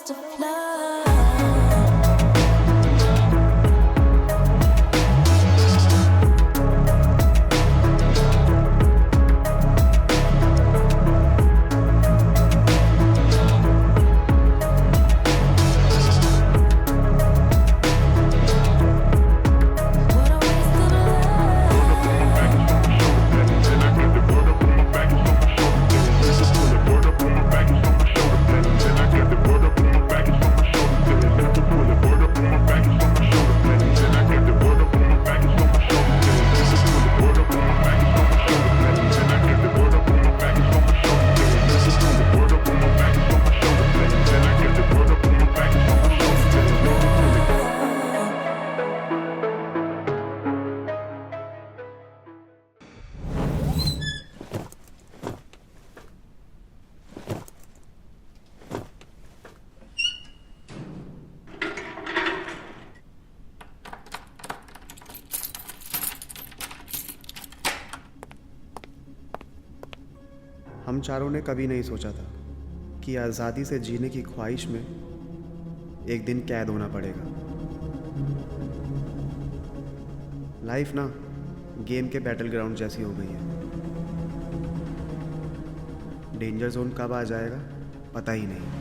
taste of love. हम चारों ने कभी नहीं सोचा था कि आज़ादी से जीने की ख्वाहिश में एक दिन कैद होना पड़ेगा। लाइफ ना गेम के बैटल ग्राउंड जैसी हो गई है। डेंजर जोन कब आ जाएगा पता ही नहीं।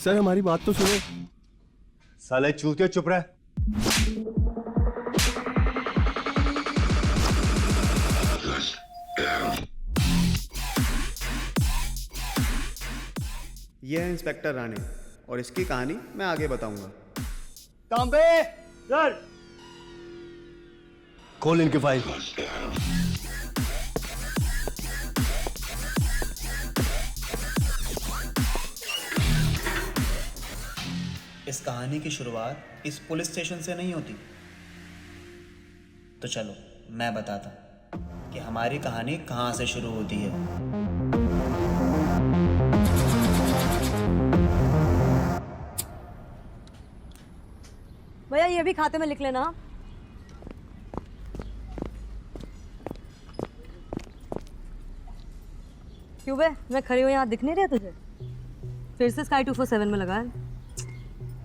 सर हमारी बात तो सुनो। साले चूतिया चुप रहे। ये है इंस्पेक्टर राणे और इसकी कहानी मैं आगे बताऊंगा। तांबे सर खोल इनकी फाइल। इस कहानी की शुरुआत इस पुलिस स्टेशन से नहीं होती। तो चलो मैं बताता हूँ कि हमारी कहानी कहाँ से शुरू होती है। भैया ये भी खाते में लिख लेना। क्यों बे, मैं खड़ी हुई यहाँ दिख नहीं रहा तुझे? फिर से Sky 247 में लगा है।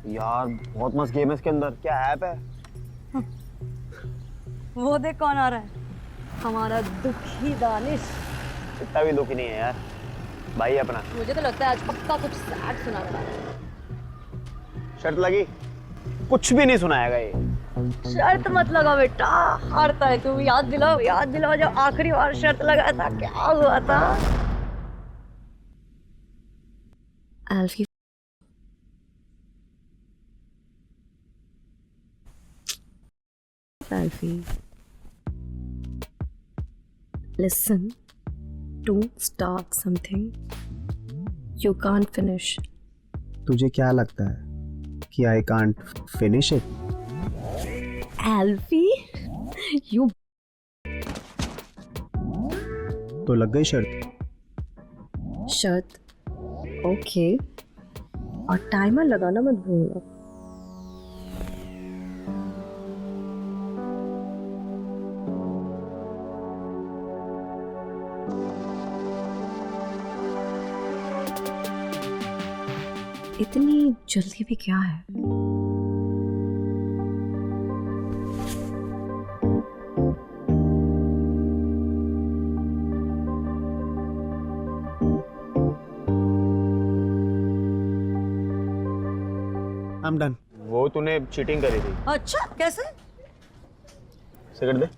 यार बहुत मस्त गेम है इसके अंदर। क्या ऐप है? वो देख कौन आ रहा है, हमारा दुखी दानिश। इतना भी दुखी नहीं है यार भाई अपना। मुझे तो लगता है आज पक्का कुछ सैड सुना रहा है। शर्त लगी? कुछ भी नहीं सुनाएगा ये। शर्त मत लगा बेटा, हारता है तू। याद दिलाओ जब आखिरी बार शर्त लगाया था क्या हुआ था। एल्फी Alfie, listen, don't start something you can't finish. तुझे क्या लगता है कि I can't finish it? Alfie, you तो लग गई शर्त? शर्त ओके, और टाइमर लगाना मत भूलना। इतनी जल्दी भी क्या है? I'm done. वो तूने चीटिंग करी थी। अच्छा कैसे? Cigarette they.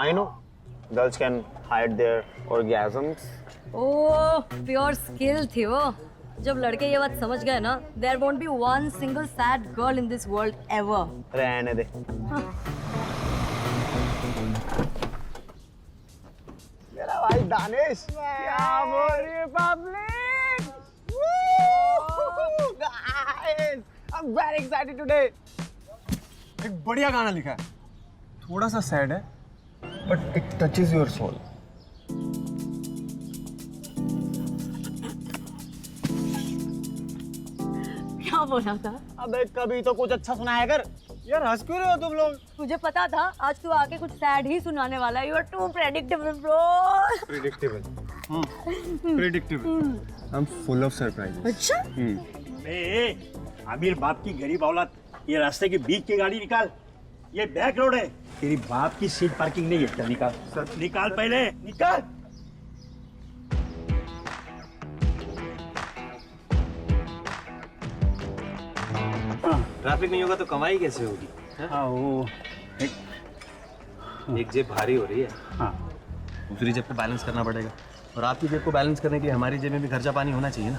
I know girls can hide their orgasms. Oh pure skill थी वो। जब लड़के ये बात समझ गए ना, there won't be one single sad girl in this world ever. रहने दे। यार दानिश क्या बोल रही है public? Guys, I am very excited today. एक बढ़िया गाना लिखा है, थोड़ा सा सैड है but it touches your soul. क्या बोला था? अबे कभी तो कुछ अच्छा सुनाया कर। यार हंस क्यों रहे हो तुम लोग? मुझे पता था आज तू आके कुछ सैड ही सुनाने वाला है। You are too predictable bro. Predictable. Predictable. I am full of surprises. अच्छा? आमिर बाप की गरीब औलाद, ये रास्ते के बीच की गाड़ी निकाल। ये बैक रोड है, तेरी बाप की सीट पार्किंग नहीं है। चल निकाल, निकाल पहले निकाल। ट्रैफिक नहीं होगा तो कमाई कैसे होगी? हाँ वो एक जेब भारी हो रही है, हाँ दूसरी जेब पे बैलेंस करना पड़ेगा, और आपकी जेब को बैलेंस करने के लिए हमारी जेब में भी खर्चा पानी होना चाहिए ना।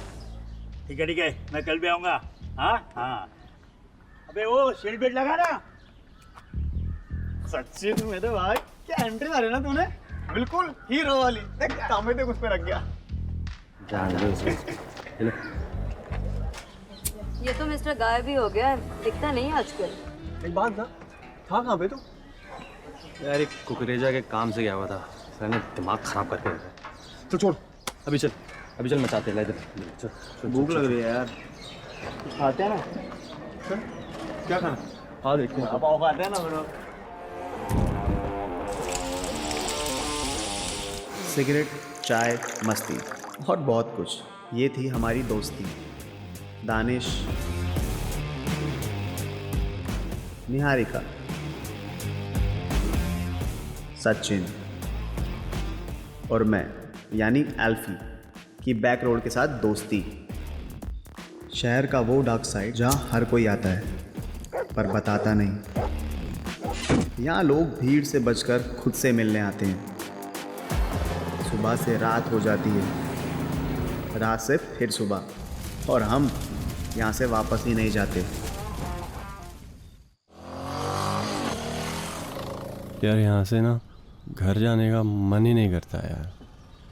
ठीक है, मैं कल भी आऊंगा। हाँ हाँ, अबे वो सीट बेल्ट लगा ना। सचिन मेरे भाई, क्या एंट्री मारी ना तूने, बिल्कुल हीरो वाली। देख तांबे देख उस पे रख गया। जान दो इसे। चलो। ये तो मिस्टर गायब ही हो गया है, दिखता नहीं आजकल। एक बात ना, था कहाँ पे तू? यार एक कुकरेजा के काम से गया हुआ था, सर ने दिमाग खराब करके रखा है। तो छोड़। अभी चल मचाते हैं, ले चल। भूख लग रही है यार, खाते हैं ना? क्या खाना? हाँ देखते हैं। पाव खाते हैं ना ब्रो। सिगरेट, चाय, मस्ती और बहुत कुछ। ये थी हमारी दोस्ती। दानिश, निहारिका, सचिन और मैं यानी एल्फी की बैक रोड के साथ दोस्ती। शहर का वो डार्क साइड जहाँ हर कोई आता है पर बताता नहीं। यहाँ लोग भीड़ से बचकर खुद से मिलने आते हैं। सुबह से रात हो जाती है, रात से फिर सुबह, और हम यहाँ से वापस ही नहीं जाते। यार यहाँ से ना घर जाने का मन ही नहीं करता यार।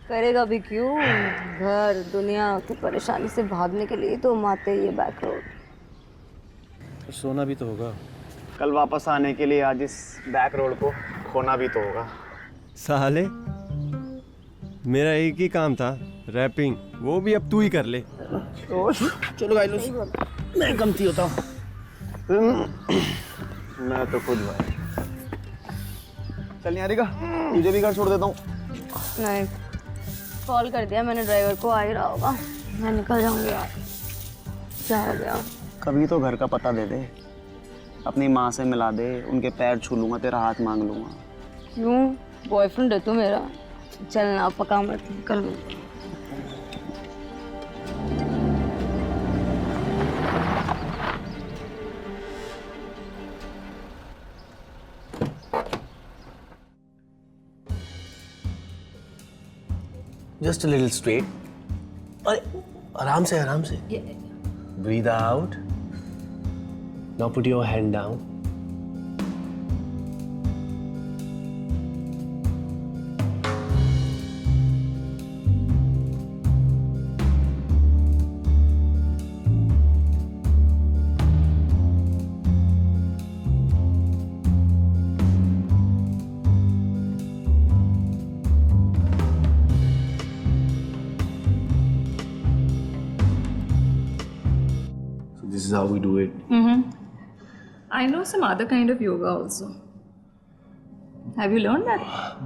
करेगा भी क्यों? घर दुनिया की परेशानी से भागने के लिए तो माते ये बैक रोड। तो सोना भी तो होगा। कल वापस आने के लिए आज इस बैक रोड को खोना भी तो होगा। साले, मेरा एक ही काम था, रैपिंग, वो भी अब तू ही कर ले। चलो गाइस, मैं कमती होता हूँ। मैं तो खुद भाई। चल निहारिका, तुझे भी घर छोड़ देता हूँ। नहीं, कॉल कर दिया मैंने ड्राइवर को, आ ही रहा होगा। मैं निकल जाऊंगी यार। क्या हो गया? कभी तो घर का पता दे दे, अपनी माँ से मिला दे, उनके पैर छू लूंगा, तेरा हाथ मांग लूंगा। क्यों? बॉयफ्रेंड है तू मेरा। चलना पका मत, निकल। Just a little straight. अरे आराम से Breathe out. Now put your hand down. This is how we do it. I know some other kind of yoga also. Have you learned that?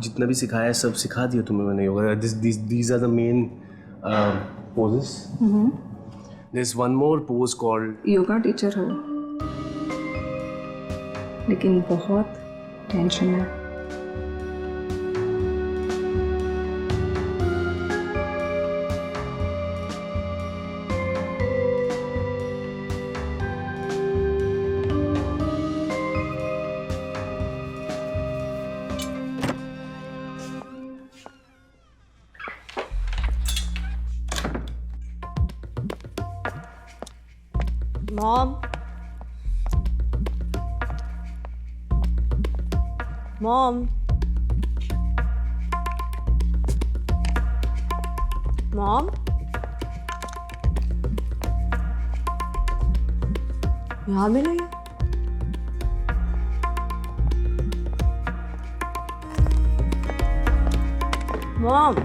जितना भी सिखाया है सब सिखा दिया तुम्हें मैंने yoga. These are the main poses. There's one more pose called yoga teacher हो, लेकिन बहुत टेंशन है. Mom. मॉम, यहाँ भी नहीं है। Mom,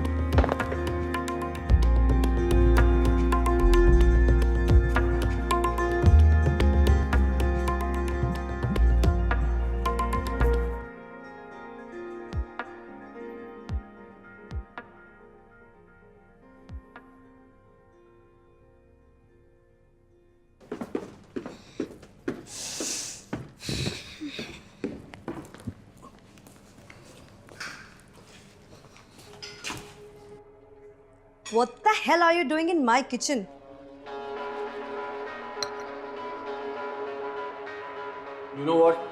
what the hell are you doing in my kitchen? You know what?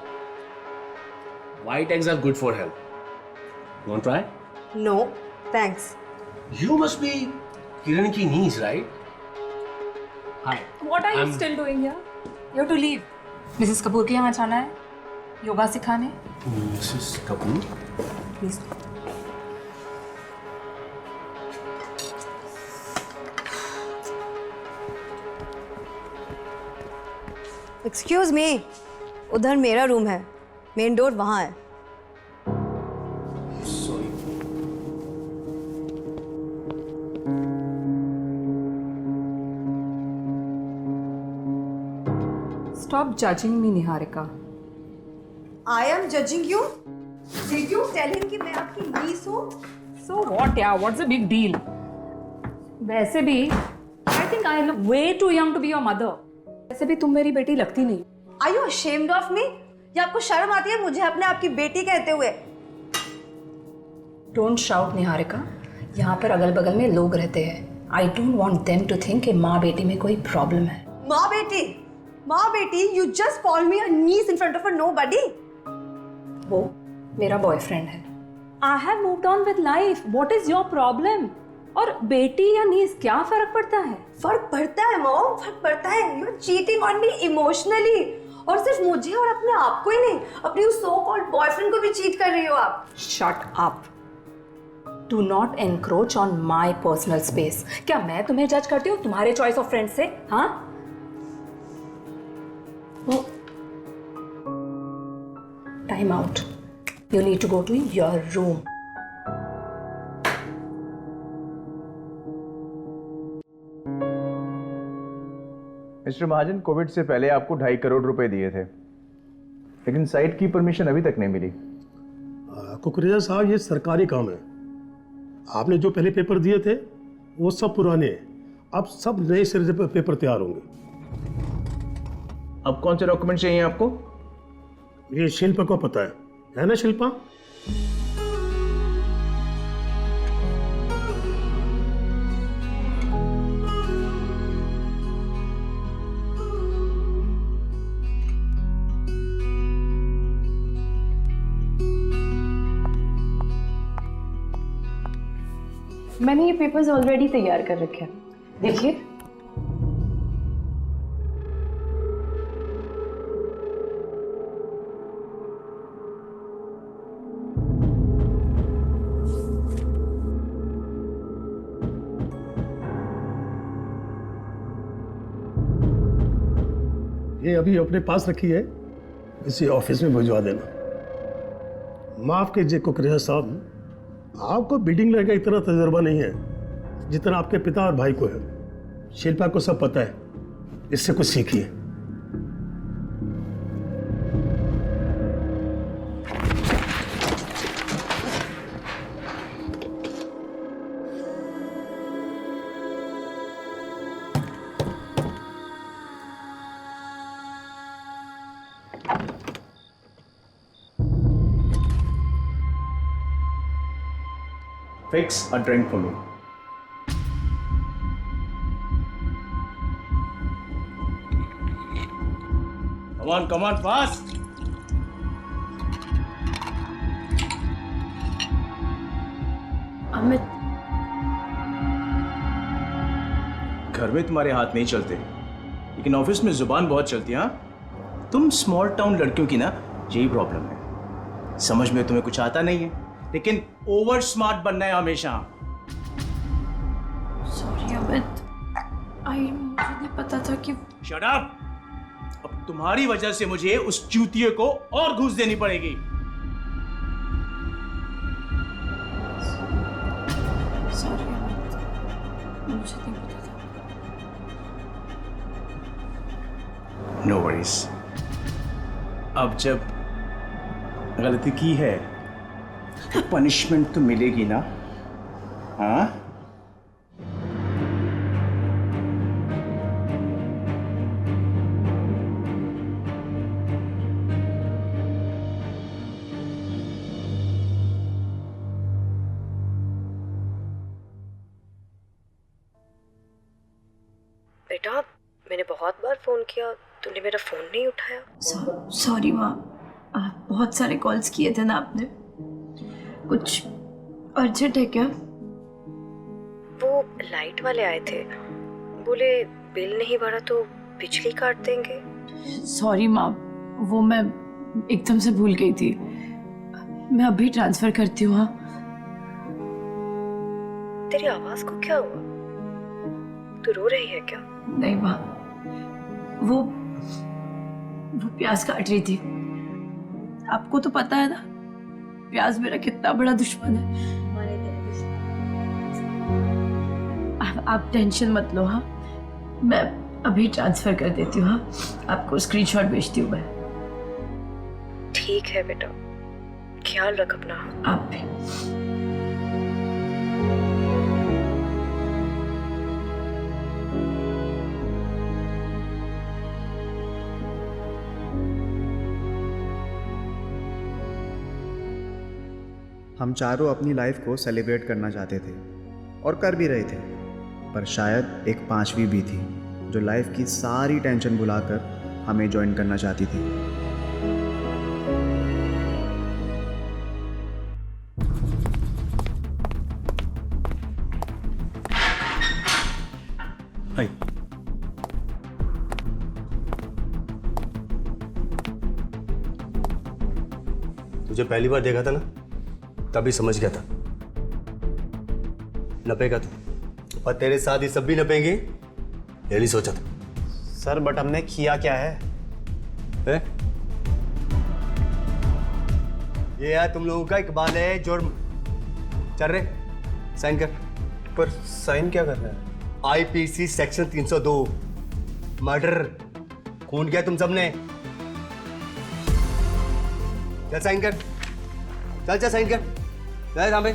White eggs are good for health. You want to try? No, thanks. You must be Kiran ki niece, right? Hi. What are you still doing here? You have to leave. Mrs. Kapoor के यहाँ जाना है योगा सिखाने. Mrs. Kapoor? Please. Excuse me, उधर मेरा room है, main door वहाँ है। Sorry. Stop judging me, Niharika. I am judging you? Did you tell him कि मैं आपकी niece हूँ? So what, yeah? What's the big deal? वैसे भी, I think I look way too young to be your mother. वैसे भी तुम मेरी बेटी लगती नहीं. Are you ashamed of me? या आपको शर्म आती है मुझे अपने आपकी बेटी कहते हुए? Don't shout, Niharika. यहाँ पर अगल-बगल में लोग रहते हैं. I don't want them to think कि माँ बेटी में कोई problem है. माँ बेटी, you just call me a niece in front of a nobody. वो मेरा बॉयफ्रेंड है. I have moved on with life. What is your problem? और बेटी या नीस क्या फर्क पड़ता है? फर्क पड़ता है मॉम, फर्क पड़ता है. You're cheating on me emotionally. और सिर्फ मुझे और अपने आप को ही नहीं, अपनी उस so called boyfriend को भी cheat कर रही हो आप. Shut up. Do not encroach on my personal space. क्या मैं तुम्हें जज करती हूँ तुम्हारे choice of friends से? हाँ? Time out. You need to go to your room. Mister Mahajan, Covid से पहले आपको 2.5 करोड़ रुपए दिए थे, लेकिन साइट की परमिशन अभी तक नहीं मिली। कुकरेजा साहब, ये सरकारी काम है। आपने जो पहले पेपर दिए थे वो सब पुराने हैं, अब सब नए सिरे से पेपर तैयार होंगे। अब कौन से डॉक्यूमेंट चाहिए आपको? ये शिल्पा को पता है ना शिल्पा? मैंने ये पेपर्स ऑलरेडी तैयार कर रखे हैं, देखिए। ये अभी अपने पास रखी है, इसे ऑफिस में भिजवा देना। माफ कीजिए कुकरेजा साहब, आपको बिल्डिंग लगा इतना तजुर्बा नहीं है जितना आपके पिता और भाई को है। शिल्पा को सब पता है, इससे कुछ सीखिए। Fix a drink for me. Come on, fast. Amit, घर में तुम्हारे हाथ नहीं चलते, लेकिन ऑफिस में जुबान बहुत चलती है। हाँ, तुम स्मॉल टाउन लड़कियों की ना यही प्रॉब्लम है। समझ में तुम्हें कुछ आता नहीं है, लेकिन ओवर स्मार्ट बनना है हमेशा। मुझे नहीं पता था कि शट अप! अब तुम्हारी वजह से मुझे उस चूतिए को और घूस देनी पड़ेगी। सॉरी, मुझे नहीं पता था। No worries. अब जब गलती की है तो पनिशमेंट तो मिलेगी ना? हाँ? बेटा, मैंने बहुत बार फोन किया, तूने मेरा फोन नहीं उठाया। सॉरी माँ, बहुत सारे कॉल्स किए थे ना आपने। कुछ अर्जेंट है क्या? वो लाइट वाले आए थे, बोले बिल नहीं भरा तो बिजली काट देंगे। सॉरी माँ, वो मैं एकदम से भूल गई थी। मैं अभी ट्रांसफर करती हूँ। हाँ, तेरी आवाज को क्या हुआ? तू रो रही है क्या? नहीं माँ, वो प्याज काट रही थी। आपको तो पता है ना, प्याज मेरा कितना बड़ा दुश्मन है। आप टेंशन मत लो। हाँ, मैं अभी ट्रांसफर कर देती हूँ। हाँ, आपको स्क्रीनशॉट भेजती हूँ मैं। ठीक है बेटा, ख्याल रख अपना। आप भी। हम चारों अपनी लाइफ को सेलिब्रेट करना चाहते थे और कर भी रहे थे, पर शायद एक पांचवी भी थी जो लाइफ की सारी टेंशन भुलाकर हमें ज्वाइन करना चाहती थी। हाय। तुझे पहली बार देखा था ना, तभी समझ गया था नपेगा तू, और तेरे साथ ही सब भी नपेंगे, ये नहीं सोचा था। सर, बट हमने किया क्या है? ये यार तुम लोगों का इकबाल है, जुर्म। चल रहे, साइन कर। पर साइन क्या करना है? आईपीसी सेक्शन 302, मर्डर, खून किया तुम सबने। चल साइन कर, चल साइन कर, चल सामने।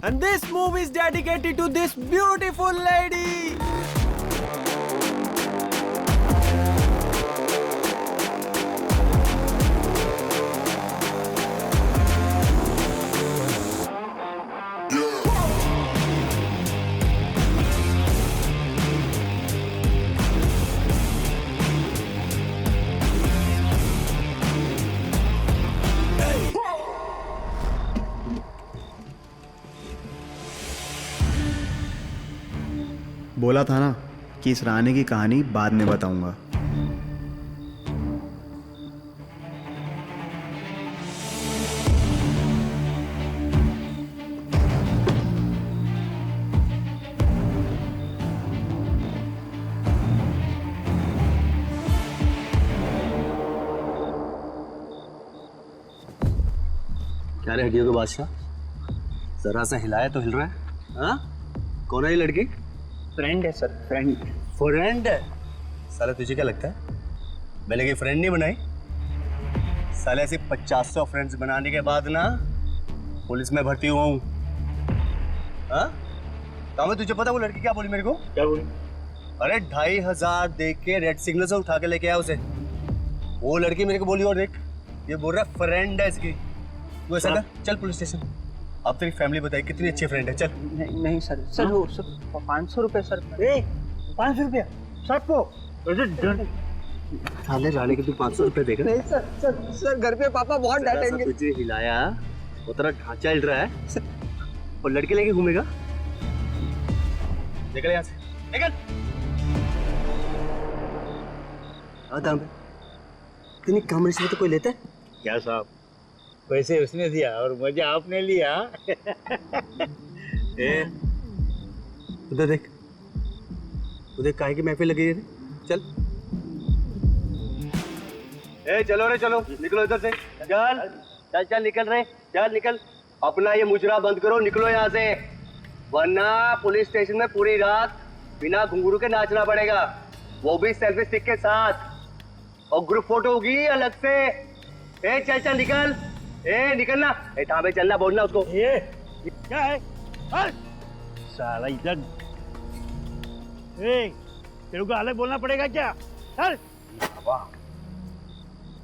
And this movie is dedicated to this beautiful lady. बोला था ना कि इस रानी की कहानी बाद में बताऊंगा। क्या रे हड्डियों के बादशाह, जरा सा हिलाया तो हिल रहा है। हाँ, कौन है ये लड़की? फ्रेंड है सर, फ्रेंड। फ्रेंड है? साला तुझे क्या लगता है मैंने कोई फ्रेंड नहीं बनाई? साले ऐसे 50-100 फ्रेंड्स बनाने के बाद ना पुलिस में भर्ती हुआ हूँ। हाँ, तुझे पता वो लड़की क्या बोली मेरे को? क्या बोली? अरे 2500 देख के रेड सिग्नल से उठा के लेके आया उसे। वो लड़की मेरे को बोली और देख ये बोल रहा फ्रेंड है इसकी। तू ऐसा कर, चल पुलिस स्टेशन। अब तेरी फैमिली बताई कितनी अच्छी फ्रेंड है, चल। नहीं सर, सर वो सर 500 रुपये सर। 500 रुपया सबको? थाने जाने के तू 500 रुपये देगा? नहीं सर, सर सर घर पे पापा बहुत डांटेंगे। तुझे हिलाया, वो तेरा ढांचा हिल रहा है और लड़के लेके घूमेगा। निकल यहाँ से, निकल। इतनी कम रिश्वत तो कोई लेता है क्या साहब? पैसे उसने दिया और मजा आपने लिया। उधर देख, उधर काहे की महफिल लगी है? चल चलो रे, चलो निकलो इधर से। चल चल चल निकल रहे, चल निकल। अपना ये मुजरा बंद करो, निकलो यहाँ से, वरना पुलिस स्टेशन में पूरी रात बिना घुंघरू के नाचना पड़ेगा, वो भी सेल्फी स्टिक के साथ, और ग्रुप फोटो होगी अलग से। चल चल निकल, निकलना। थामे चलना, बोलना उसको। क्या है? साला इधर तेरे को अलग बोलना पड़ेगा क्या? चल।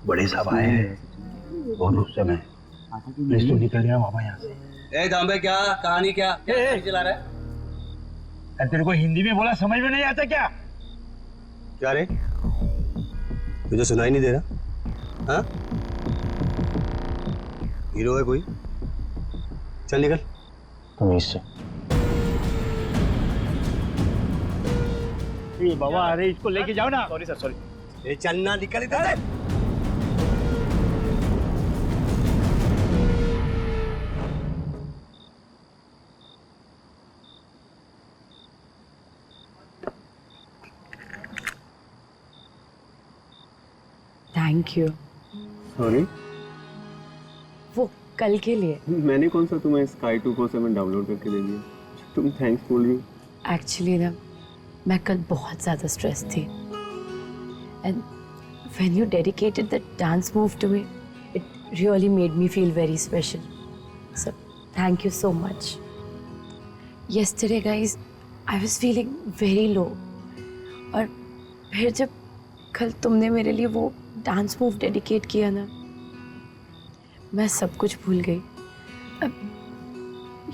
बड़े साहब आए हैं, बहुत गुस्से में। प्लीज तू निकल गया बाबा यहाँ से। दामबे क्या कहानी, क्या चला रहा है? तेरे को हिंदी में बोला समझ में नहीं आता क्या? क्या रे, तुझे सुनाई नहीं दे रहा? हाँ, हीरो है कोई? चल निकल। तुम इससे बाबा, अरे इसको लेके जाओ ना। Sorry sir, sorry. चलना, निकल इधर। Thank you. सॉरी, वो कल के लिए। मैंने कौन सा तुम्हें Sky 247 डाउनलोड करके दे दिया? तुम थैंक्स बोल रही हो। एक्चुअली ना, मैं कल बहुत ज़्यादा स्ट्रेस थी, and when you dedicated the dance move to me, it really made me feel very special, so thank you so much. Yesterday guys, I was feeling very low, और फिर जब कल तुमने मेरे लिए वो डांस मूव डेडिकेट किया ना, मैं सब कुछ भूल गई। अब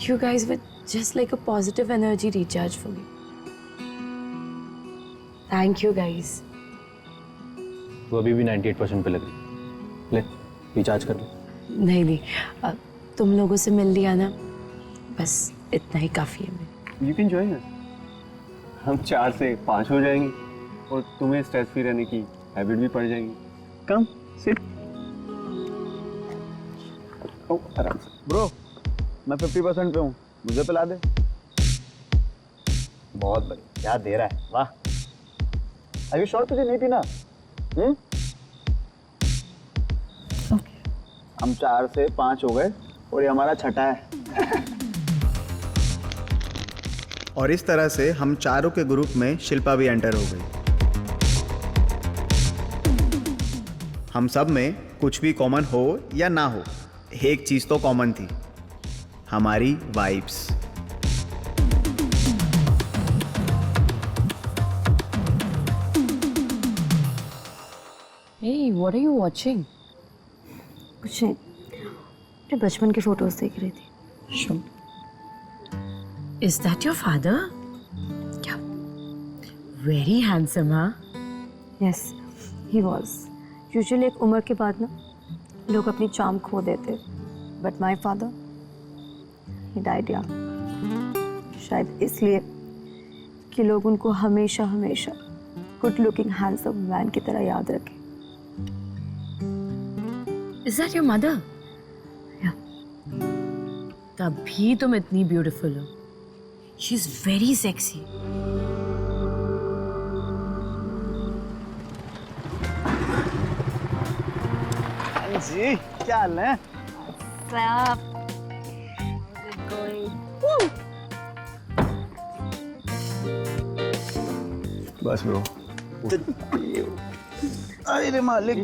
you guys were just like a positive energy recharge for me. Thank you guys. तू अभी भी 98% पे लग रही, ले रिचार्ज कर ले। नहीं, तुम लोगों से मिल लिया ना, बस इतना ही काफ़ी है मेरे। You can join us. हम 4 से 5 हो जाएंगे और तुम्हें स्ट्रेस फ्री रहने की हैबिट भी पड़ जाएगी। Come sit. आराम से। ब्रो, मैं 50% पे हूँ, मुझे पिला दे। बहुत बढ़िया, क्या दे रहा है, वाह। अभी शॉर्ट तुझे नहीं पीना? हम 4 से 5 हो गए और ये हमारा छठा है। और इस तरह से हम चारों के ग्रुप में शिल्पा भी एंटर हो गई। हम सब में कुछ भी कॉमन हो या ना हो, एक चीज तो कॉमन थी, हमारी vibes. Hey, what are you watching? कुछ नहीं, अपने बचपन के फोटोज देख रही थी। Sure. Is that your father? क्या? Very handsome, huh? Yes, he was. Usually एक उम्र के बाद ना लोग अपनी चार्म खो देते, but my father, he died young. शायद इसलिए कि लोग उनको हमेशा हमेशा गुड लुकिंग हैंडसम मैन की तरह याद रखें। Is that your mother? Yeah. तभी तुम इतनी ब्यूटीफुल हो। She's very sexy. जी, क्या हाल है? बस ब्रो। अरे मालिक।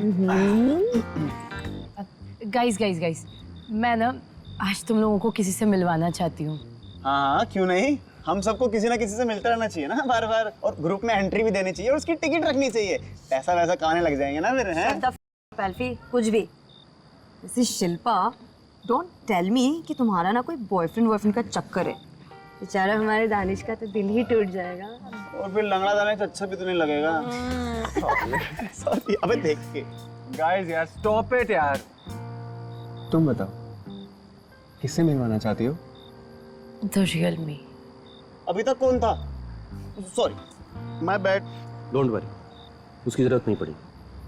गाइस, मैं ना आज तुम लोगों को किसी से मिलवाना चाहती हूँ। हाँ, क्यों नहीं? हम सबको किसी ना किसी से मिलते रहना चाहिए ना बार बार, और ग्रुप में एंट्री भी देनी चाहिए और उसकी टिकट रखनी चाहिए। पैसा वैसा कमाने लग जाएंगे ना फिर, हैं? एल्फी कुछ भी। वैसे शिल्पा, डोंट टेल मी कि तुम्हारा ना कोई बॉयफ्रेंड का चक्कर है। बेचारा हमारे दानिश का तो दिल ही टूट जाएगा। और फिर लंगड़ा दाने से अच्छा भी तो नहीं लगेगा। सॉरी, अबे देख के। गाइस यार स्टॉप इट यार। तुम बताओ किससे मिलवाना चाहती हो? The real me. अभी तक कौन था? Sorry, my bad. Don't worry, उसकी जरूरत नहीं पड़ी।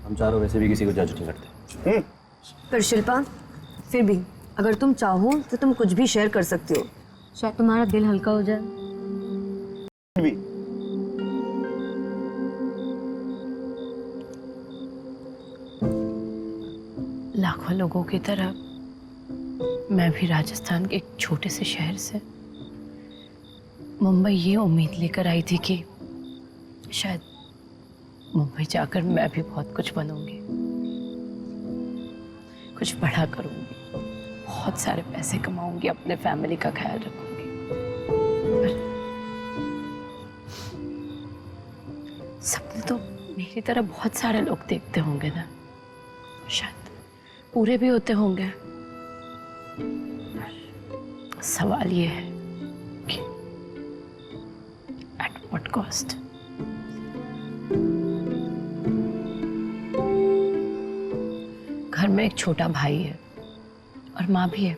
हम चारों वैसे भी किसी को जज नहीं करते। पर शिल्पा, फिर भी अगर तुम चाहो तो तुम कुछ भी शेयर कर सकती हो, शायद तुम्हारा दिल हल्का हो जाए। भी लाखों लोगों की तरह मैं भी राजस्थान के एक छोटे से शहर से मुंबई ये उम्मीद लेकर आई थी कि शायद मुंबई जाकर मैं भी बहुत कुछ बनूंगी, कुछ बड़ा करूंगी, बहुत सारे पैसे कमाऊंगी, अपने फैमिली का ख्याल रखूंगी। पर सपने तो मेरी तरह बहुत सारे लोग देखते होंगे ना, शायद पूरे भी होते होंगे। सवाल ये है कि एट व्हाट कॉस्ट। घर में एक छोटा भाई है और माँ भी है।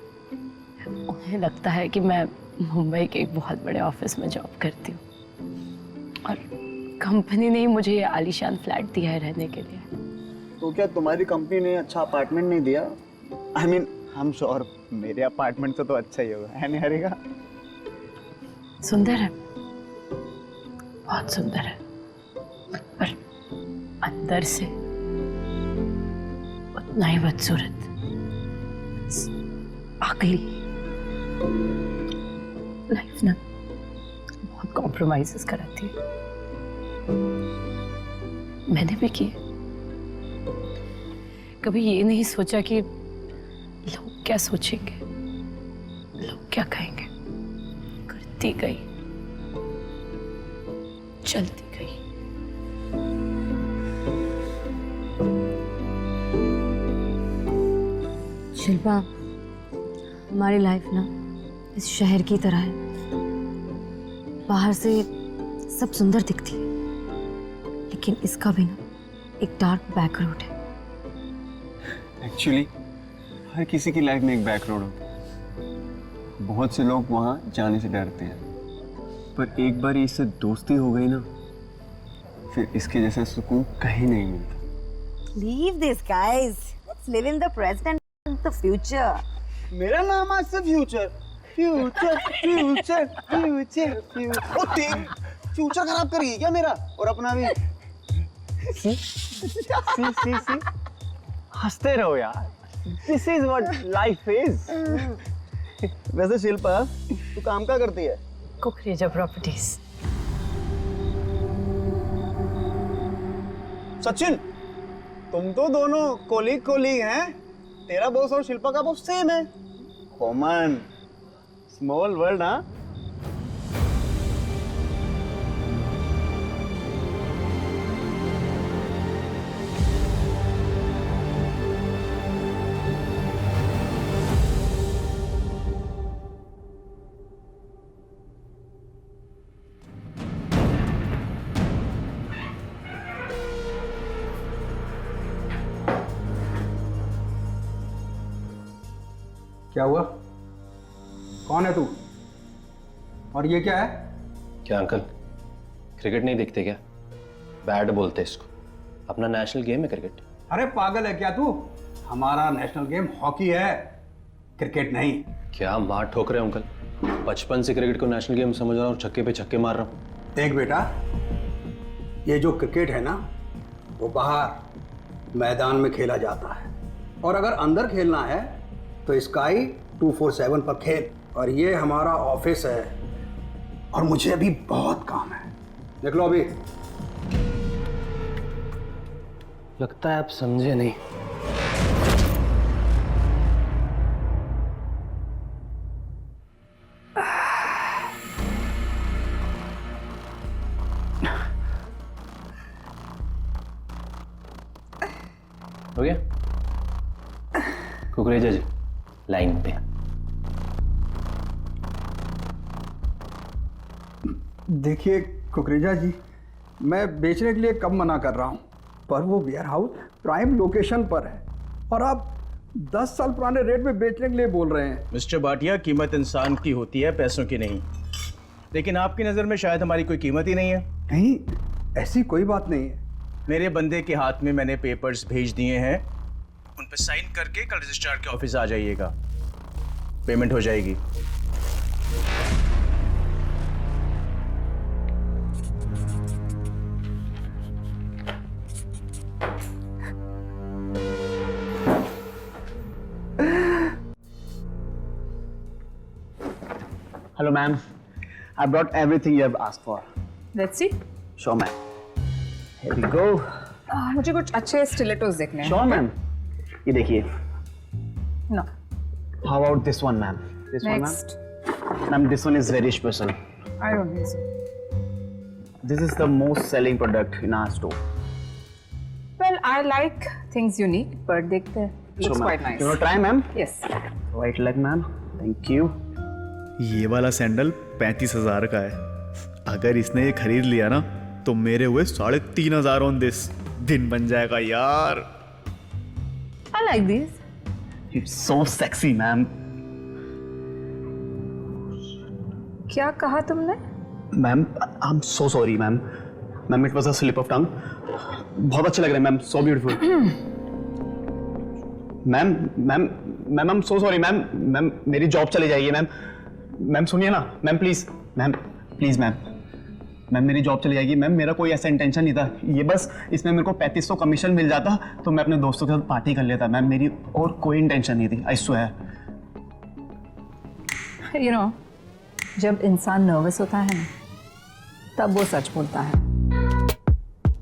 उन्हें लगता है कि मैं मुंबई के एक बहुत बड़े ऑफिस में जॉब करती हूँ और कंपनी ने ही मुझे ये आलीशान फ्लैट दिया है रहने के लिए। तो क्या तुम्हारी कंपनी ने अच्छा अपार्टमेंट नहीं दिया? आई मीन हम श्योर मेरे अपार्टमेंट से तो अच्छा ही होगा, है नहीं हरेगा? सुंदर है, बहुत सुंदर है, पर अंदर से उतना ही बदसूरत, अगली। लाइफ ना बहुत कॉम्प्रोमाइजेस कराती है, मैंने भी किए। कभी ये नहीं सोचा कि लोग क्या सोचेंगे, लोग क्या कहेंगे। करती गई, चलती गई। शिल्पा, हमारी लाइफ ना इस शहर की तरह है। बाहर से सब सुंदर दिखती है, लेकिन इसका भी ना एक डार्क बैक रोड है। एक्चुअली हर किसी की लाइफ में एक बैक रोड होता है। बहुत से लोग वहाँ जाने से डरते हैं, पर एक बार इससे दोस्ती हो गई ना, फिर इसके जैसा सुकून कहीं नहीं मिलता। Leave this, guys. Let's live in the present and the future. मेरा नाम आज से future future future future future. ओ तेरी फ्यूचर खराब करेगी क्या मेरा और अपना भी? सी हंसते रहो यार। This is what life is. वैसे शिल्पा, तू काम क्या करती है? कुकरेजा प्रॉपर्टीज। सचिन, तुम तो दोनों कोलीग हैं। तेरा बॉस और शिल्पा का बॉस सेम है। Common small world. हाँ, क्या हुआ? कौन है तू? और ये क्या है? क्या अंकल, क्रिकेट नहीं देखते क्या? बैट बोलते इसको। अपना नेशनल गेम है क्रिकेट। अरे पागल है क्या तू? हमारा नेशनल गेम हॉकी है, क्रिकेट नहीं। क्या मार ठोक रहे हो अंकल? बचपन से क्रिकेट को नेशनल गेम समझ रहा हूँ, छक्के पे छक्के मार रहा हूँ। देख बेटा, ये जो क्रिकेट है ना, वो बाहर मैदान में खेला जाता है, और अगर अंदर खेलना है तो स्काई 247 पर खेल। और ये हमारा ऑफिस है और मुझे अभी बहुत काम है। देख लो अभी। लगता है आप समझे नहीं। हो गया? कुकरेजा जी लाइन पे। देखिए कुकरेजा जी, मैं बेचने के लिए कब मना कर रहा हूँ, पर वो वेयर हाउस प्राइम लोकेशन पर है और आप 10 साल पुराने रेट में बेचने के लिए बोल रहे हैं। मिस्टर भाटिया, कीमत इंसान की होती है, पैसों की नहीं। लेकिन आपकी नज़र में शायद हमारी कोई कीमत ही नहीं है। नहीं, ऐसी कोई बात नहीं है। मेरे बंदे के हाथ में मैंने पेपर्स भेज दिए हैं, उन पर साइन करके कल रजिस्ट्रार के ऑफिस आ जाइएगा, पेमेंट हो जाएगी। Hello, ma'am. I brought everything you have asked for. Let's see. Sure, ma'am. Here we go. मुझे कुछ अच्छे स्टिलेटोस देखने हैं। Sure, ma'am. ये देखिए. No. How about this one, ma'am? This Next. one, ma'am. Ma'am, this one is very special. I don't think so. This is the most selling product in our store. Well, I like things unique, but देखते हैं. Looks Sure, ma'am. quite nice. You want to try, ma'am? Yes. Right leg, ma'am. Thank you. ये वाला sandal 35,000 का है। अगर इसने ये खरीद लिया ना तो मेरे हुए 3,500 ऑन दिस। दिन बन जाएगा यार। I like these. It's so sexy, ma'am. क्या कहा तुमने? Ma'am, I'm so sorry, ma'am. Ma'am, it was a slip of tongue. बहुत अच्छे लग रहे हैं ma'am, so beautiful. Ma'am, ma'am, ma'am, I'm so sorry, ma'am. Ma'am, मेरी जॉब चली जाएगी मैम। मैम सुनिए ना, ma'am please, ma'am please, ma'am ma'am मेरी जॉब चली जाएगी मैम। मेरा कोई ऐसा इंटेंशन नहीं था, ये बस इसमें मेरे को 3500 कमीशन मिल जाता तो मैं अपने दोस्तों के साथ पार्टी कर लेता मैम। मेरी और कोई इंटेंशन नहीं थी, आई स्वेयर। You know, जब इंसान नर्वस होता है ना, तब वो सच बोलता है।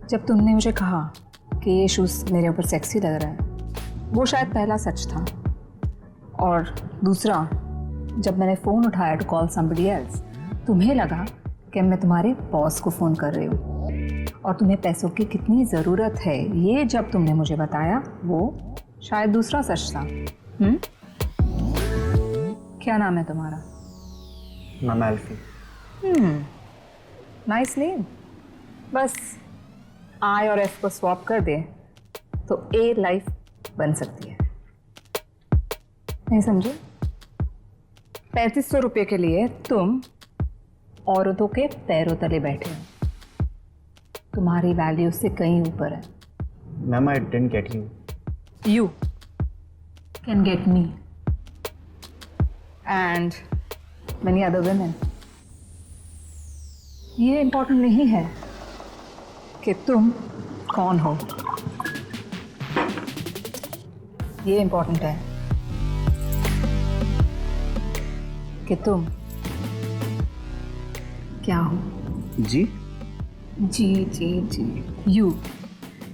जब तुमने मुझे कहा कि ये शूज़ मेरे ऊपर सेक्सी लग रहा है, वो शायद पहला सच था। और दूसरा, जब मैंने फ़ोन उठाया टू कॉल समबडी एल्स, तुम्हें लगा कि मैं तुम्हारे बॉस को फ़ोन कर रही हूँ और तुम्हें पैसों की कितनी ज़रूरत है, ये जब तुमने मुझे बताया, वो शायद दूसरा सच था। क्या नाम है तुम्हारा? Ma'am Alfie. Nice name. बस आई और एफ को स्वैप कर दे तो ए लाइफ बन सकती है। नहीं समझे? 3500 रुपये के लिए तुम औरतों के पैरों तले बैठे हो। तुम्हारी वैल्यू से कहीं ऊपर है। Ma'am, I didn't get you. You can get me and many other women. ये इम्पोर्टेंट नहीं है कि तुम कौन हो, ये इम्पोर्टेंट है कि तुम क्या हो। जी जी जी जी। You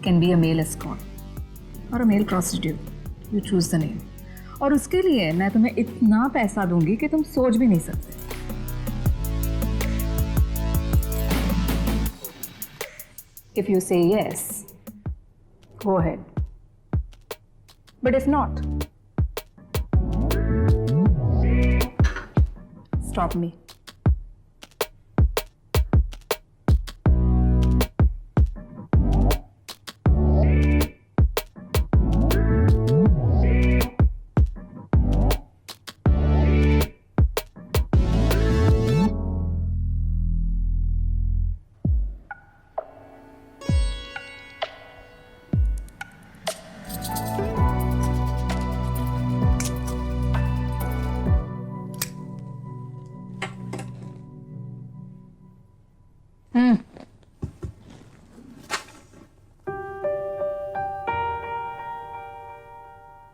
can be a male escort और a male prostitute. You choose the name. और उसके लिए मैं तुम्हें इतना पैसा दूंगी कि तुम सोच भी नहीं सकते। If you say yes, go ahead. But if not, stop me.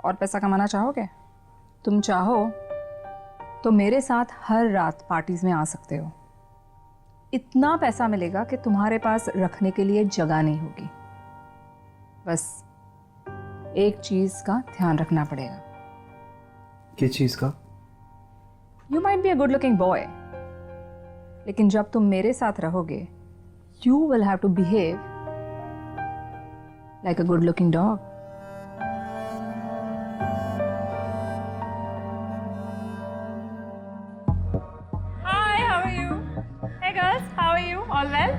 और पैसा कमाना चाहोगे? तुम चाहो तो मेरे साथ हर रात पार्टीज में आ सकते हो। इतना पैसा मिलेगा कि तुम्हारे पास रखने के लिए जगह नहीं होगी। बस एक चीज का ध्यान रखना पड़ेगा। किस चीज का? You might be a good looking boy, लेकिन जब तुम मेरे साथ रहोगे, you will have to behave like a good looking dog. All well?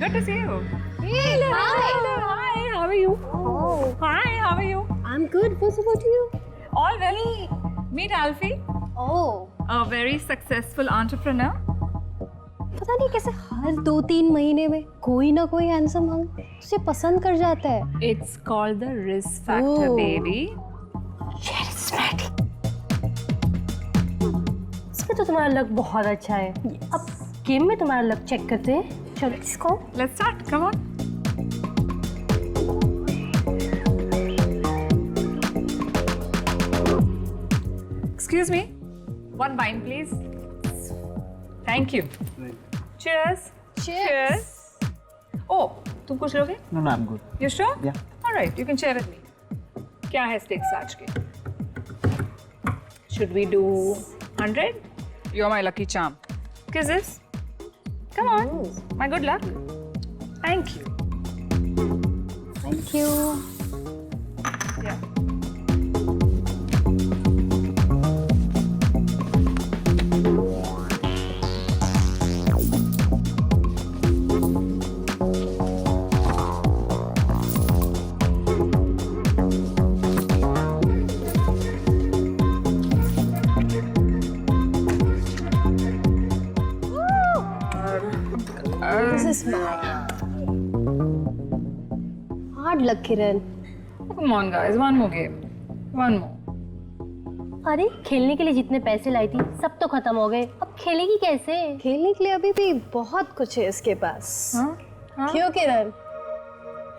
Good to see you. Hello. Hi. How are you? Oh. Hi. How are you? I'm good. What's about you? All well. Meet Alfie. Oh. A very successful entrepreneur. पता नहीं कैसे हर 2-3 महीने में कोई ना कोई handsome hunk उसे पसंद कर जाता है. It's called the risk factor, baby. Charismatic. इसमें तो तुम्हारा लक बहुत अच्छा है. अब गेम में तुम्हारा लक चेक करते हैं. चलो इसको. Let's start. Come on. Excuse me. One wine, please. Thank you. Cheers. Cheers. Oh, तुम कुछ लोगे? No, no, I'm good. You sure? Yeah. All right, you can share with me. क्या है stakes आज के? Should we do 100? You're my lucky charm. Kiss this. Come on. My good luck. Thank you. Thank you. Yeah. This is mine. Hard luck, Kiran. Come on, guys. One more game. One more. अरे खेलने के लिए जितने पैसे लाई थी सब तो खत्म हो गए. अब खेलेगी कैसे? खेलने के लिए अभी भी बहुत कुछ है इसके पास. हाँ? क्यों किरण?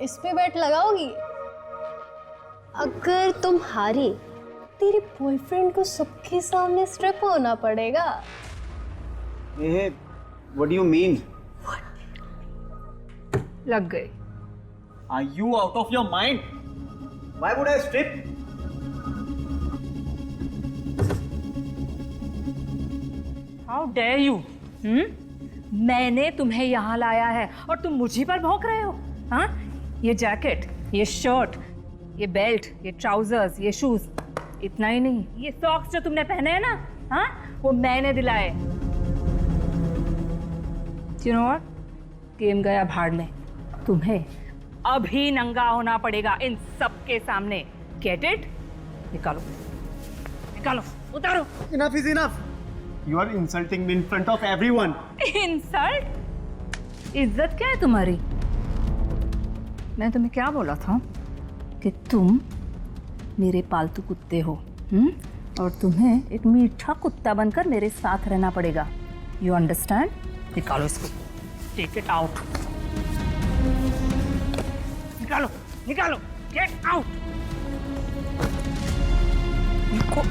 इस पे बेट लगाओगी? अगर तुम हारी तेरे बॉयफ्रेंड को सबके सामने स्ट्रिप होना पड़ेगा. Hey, what do you mean? लग गई. Are you out of your mind? Why would I strip? How dare you? मैंने तुम्हें यहाँ लाया है और तुम मुझी पर भौंक रहे हो. हाँ? ये जैकेट, ये शर्ट, ये बेल्ट, ये ट्राउजर्स, ये शूज, इतना ही नहीं, ये सॉक्स जो तुमने पहने हैं ना, हाँ? वो मैंने दिलाए. You know what? गेम गया भाड़ में. तुम्हें अभी नंगा होना पड़ेगा इन सब के सामने. Get it? निकालो, निकालो, उतारो. Enough is enough. You are insulting me in front of everyone. Insult? इज्जत क्या है तुम्हारी? मैं तुम्हें क्या बोला था कि तुम मेरे पालतू कुत्ते हो, और तुम्हें एक मीठा कुत्ता बनकर मेरे साथ रहना पड़ेगा. You understand? निकालो इसको. Take it out. निकालो, निकालो. Get out. निको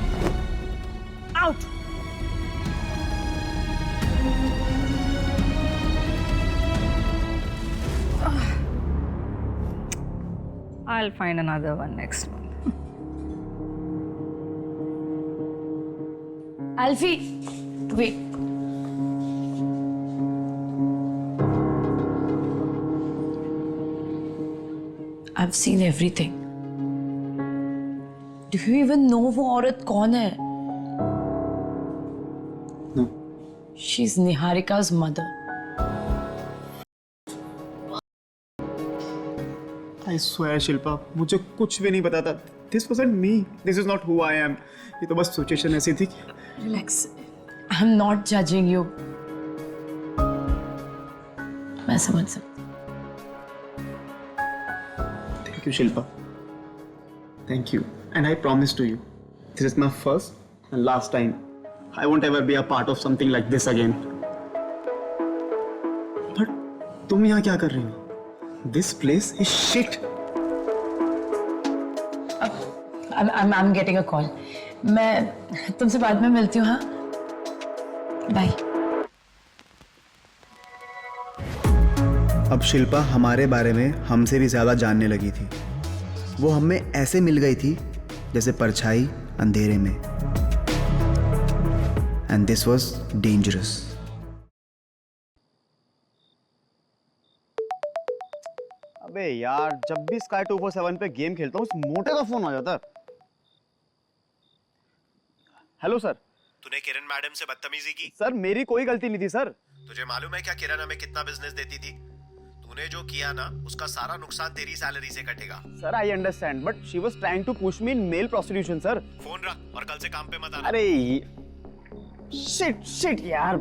out. I'll find another one next month. Alfie, wait. I've seen everything. Do you even know वो औरत कौन है? No. She's Niharika's mother. I swear, Shilpa, मुझे कुछ भी नहीं पता था. This wasn't me. This is not who I am. ये तो बस सिचुएशन ऐसी थी. Relax. I'm not judging you. मैं समझ सकती. Thank you, Shilpa. Thank you. And I promise to you, this is my first and last time. I won't ever be a part of something like this again. But तुम यहाँ क्या कर रही हो? This place is shit. I'm getting a call. मैं तुमसे बाद में मिलती हूँ. हाँ. Bye. अब शिल्पा हमारे बारे में हमसे भी ज़्यादा जानने लगी थी. वो हमें ऐसे मिल गई थी जैसे परछाई अंधेरे में. And this was dangerous. अबे यार, जब भी स्काई 247 पे गेम खेलता हूँ उस मोटे का फोन आ जाता है. Hello sir. तूने किरण मैडम से बदतमीजी की? सर मेरी कोई गलती नहीं थी सर. तुझे मालूम है क्या किरण हमें कितना बिजनेस देती थी? तूने जो किया ना उसका सारा नुकसान तेरी सैलरी से कटेगा। Sir I understand but she was trying to push me in male prostitution sir. Phone रख और कल से काम पे मत आना। अरे शिट यार,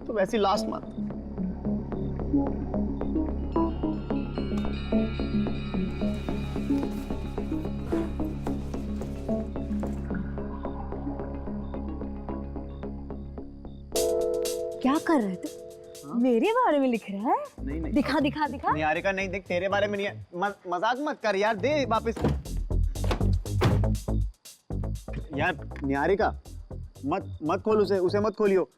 तो वैसी लास्ट मंथ। क्या कर रहे थे? मेरे बारे में लिख रहा है? नहीं दिखा दिखा दिखा। निहारिका नहीं, देख तेरे बारे में नहीं है। मजाक मत कर यार, दे वापस। यार निहारिका मत खोल उसे मत खोलियो।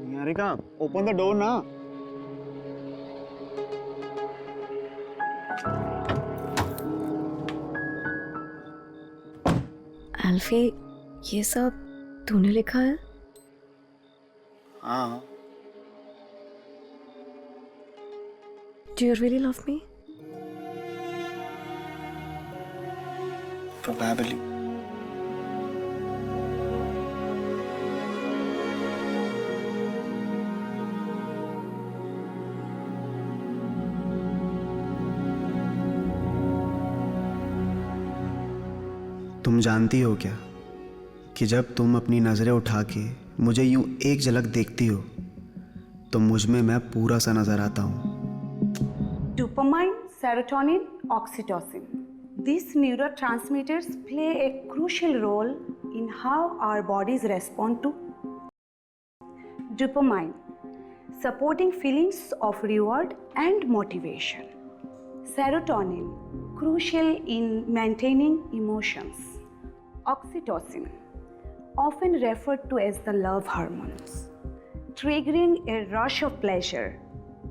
निहारिका ओपन द डोर ना। अल्फी, ये सब तूने लिखा है? हाँ। Do you really love me? Probably. तुम जानती हो क्या कि जब तुम अपनी नज़रें उठा के मुझे यूं एक झलक देखती हो तो मुझ में मैं पूरा सा नजर आता हूँ। Dopamine, serotonin, oxytocin. These neurotransmitters play a crucial role in how our bodies respond to dopamine, supporting feelings of reward and motivation. Serotonin, crucial in maintaining emotions. Oxytocin, often referred to as the love hormones, triggering a rush of pleasure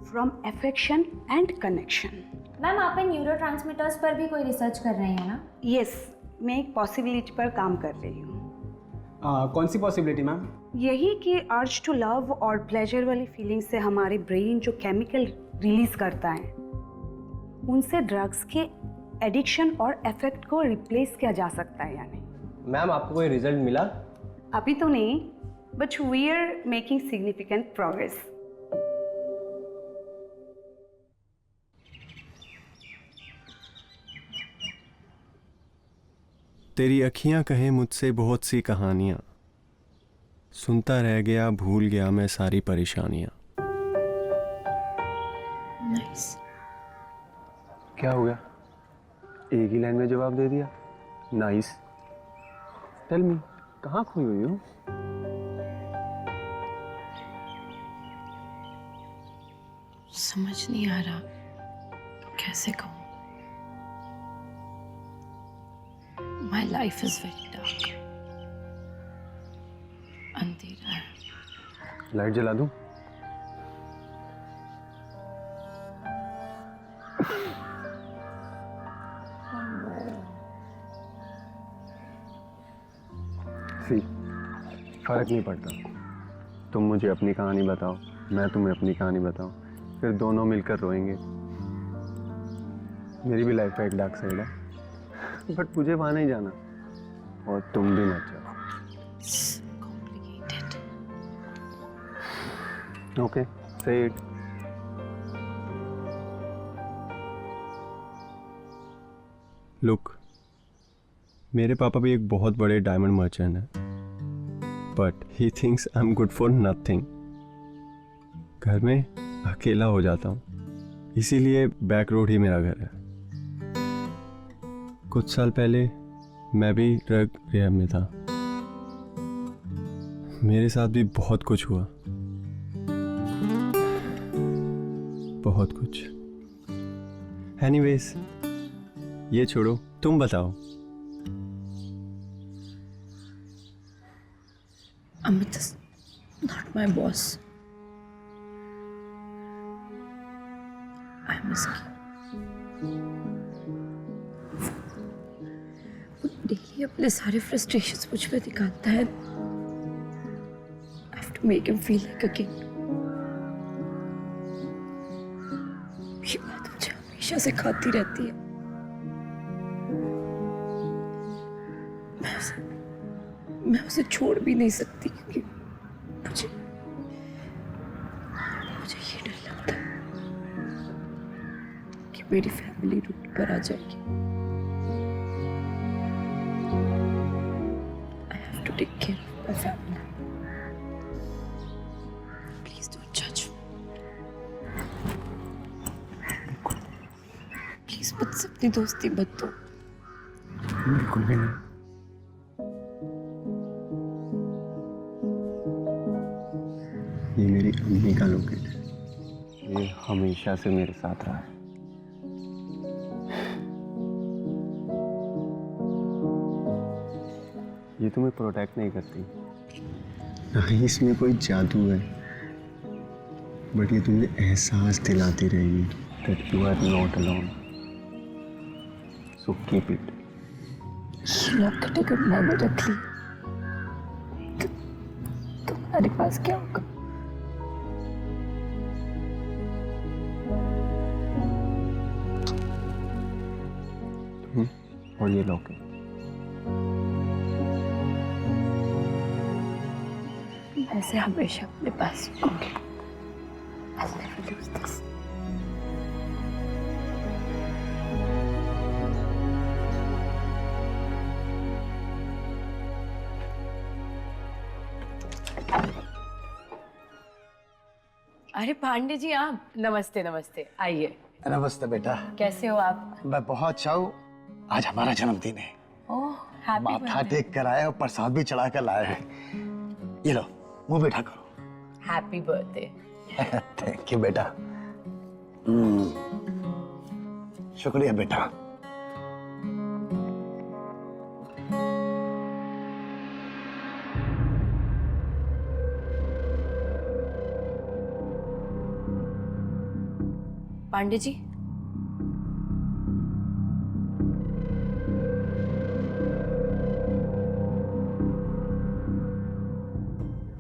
from affection and connection. Ma'am आप neurotransmitters पर भी कोई research कर रही हैं ना? Yes, मैं एक पॉसिबिलिटी पर काम कर रही हूँ। कौन सी पॉसिबिलिटी मैम? यही कि अर्ज टू लव और प्लेजर वाली फीलिंग से हमारे ब्रेन जो केमिकल रिलीज करता है उनसे ड्रग्स के एडिक्शन और इफेक्ट को रिप्लेस किया जा सकता है या नहीं। मैम आपको कोई रिजल्ट मिला? अभी तो नहीं, but we are making significant progress. तेरी अखियां कहें मुझसे बहुत सी कहानियां, सुनता रह गया भूल गया मैं सारी परेशानियां। Nice. क्या हो गया? एक ही लाइन में जवाब दे दिया। नाइस। टेल मी, कहाँ खोई हुई हो? समझ नहीं आ रहा कैसे कहूँ। My life is very dark. अंधेरा है। लाइट जला दूं? फर्क नहीं पड़ता, तुम मुझे अपनी कहानी बताओ, मैं तुम्हें अपनी कहानी बताऊं, फिर दोनों मिलकर रोएंगे। मेरी भी लाइफ का एक डार्क साइड है, बट मुझे वहां नहीं जाना और तुम भी मत जाओ। ओके, से इट। लुक, मेरे पापा भी एक बहुत बड़े डायमंड मर्चेंट हैं, but he thinks I am good for nothing. घर में अकेला हो जाता हूँ, इसीलिए बैक रोड ही मेरा घर है। कुछ साल पहले मैं भी ड्रग रिहैब में था, मेरे साथ भी बहुत कुछ हुआ, बहुत कुछ। एनीवेज, ये छोड़ो, तुम बताओ। Amit is not my boss. I'm his key. वो डेली अपने सारे फ्रस्ट्रेशंस मुझ पे दिखाता है। I have to make him feel like a king. ये बात मुझे हमेशा से खाती रहती है। मैं उसे छोड़ भी नहीं सकती क्योंकि मुझे ये डर लगता है कि मेरी फैमिली रूट पर आ जाएगी। I have to take care of my family. Please don't judge me. Please मुझसे अपनी दोस्ती मत दो। बिल्कुल भी नहीं। ये मेरी अम्मी का लॉकेट है। ये हमेशा से मेरे साथ रहा है। ये तुम्हें प्रोटेक्ट नहीं करती, नहीं इसमें कोई जादू है, बट ये तुम्हें एहसास दिलाती रहेगी that you are not alone. So keep it. Locket अगर मैं न रख ली तो तुम्हारे पास क्या होगा? और ये लॉकेट मैं इसे हमेशा अपने पास रखूंगी। I'll never lose this. अरे पांडे जी आप, नमस्ते नमस्ते, आइए। नमस्ते बेटा। कैसे हो आप? मैं बहुत अच्छा हूँ। आज हमारा जन्मदिन है। ओह हैप्पी माथा टेक कर आए और प्रसाद भी चढ़ा कर लाए हैं। ये लो मुंह मीठा करो। Happy birthday. थैंक यू बेटा। शुक्रिया बेटा। पांडे जी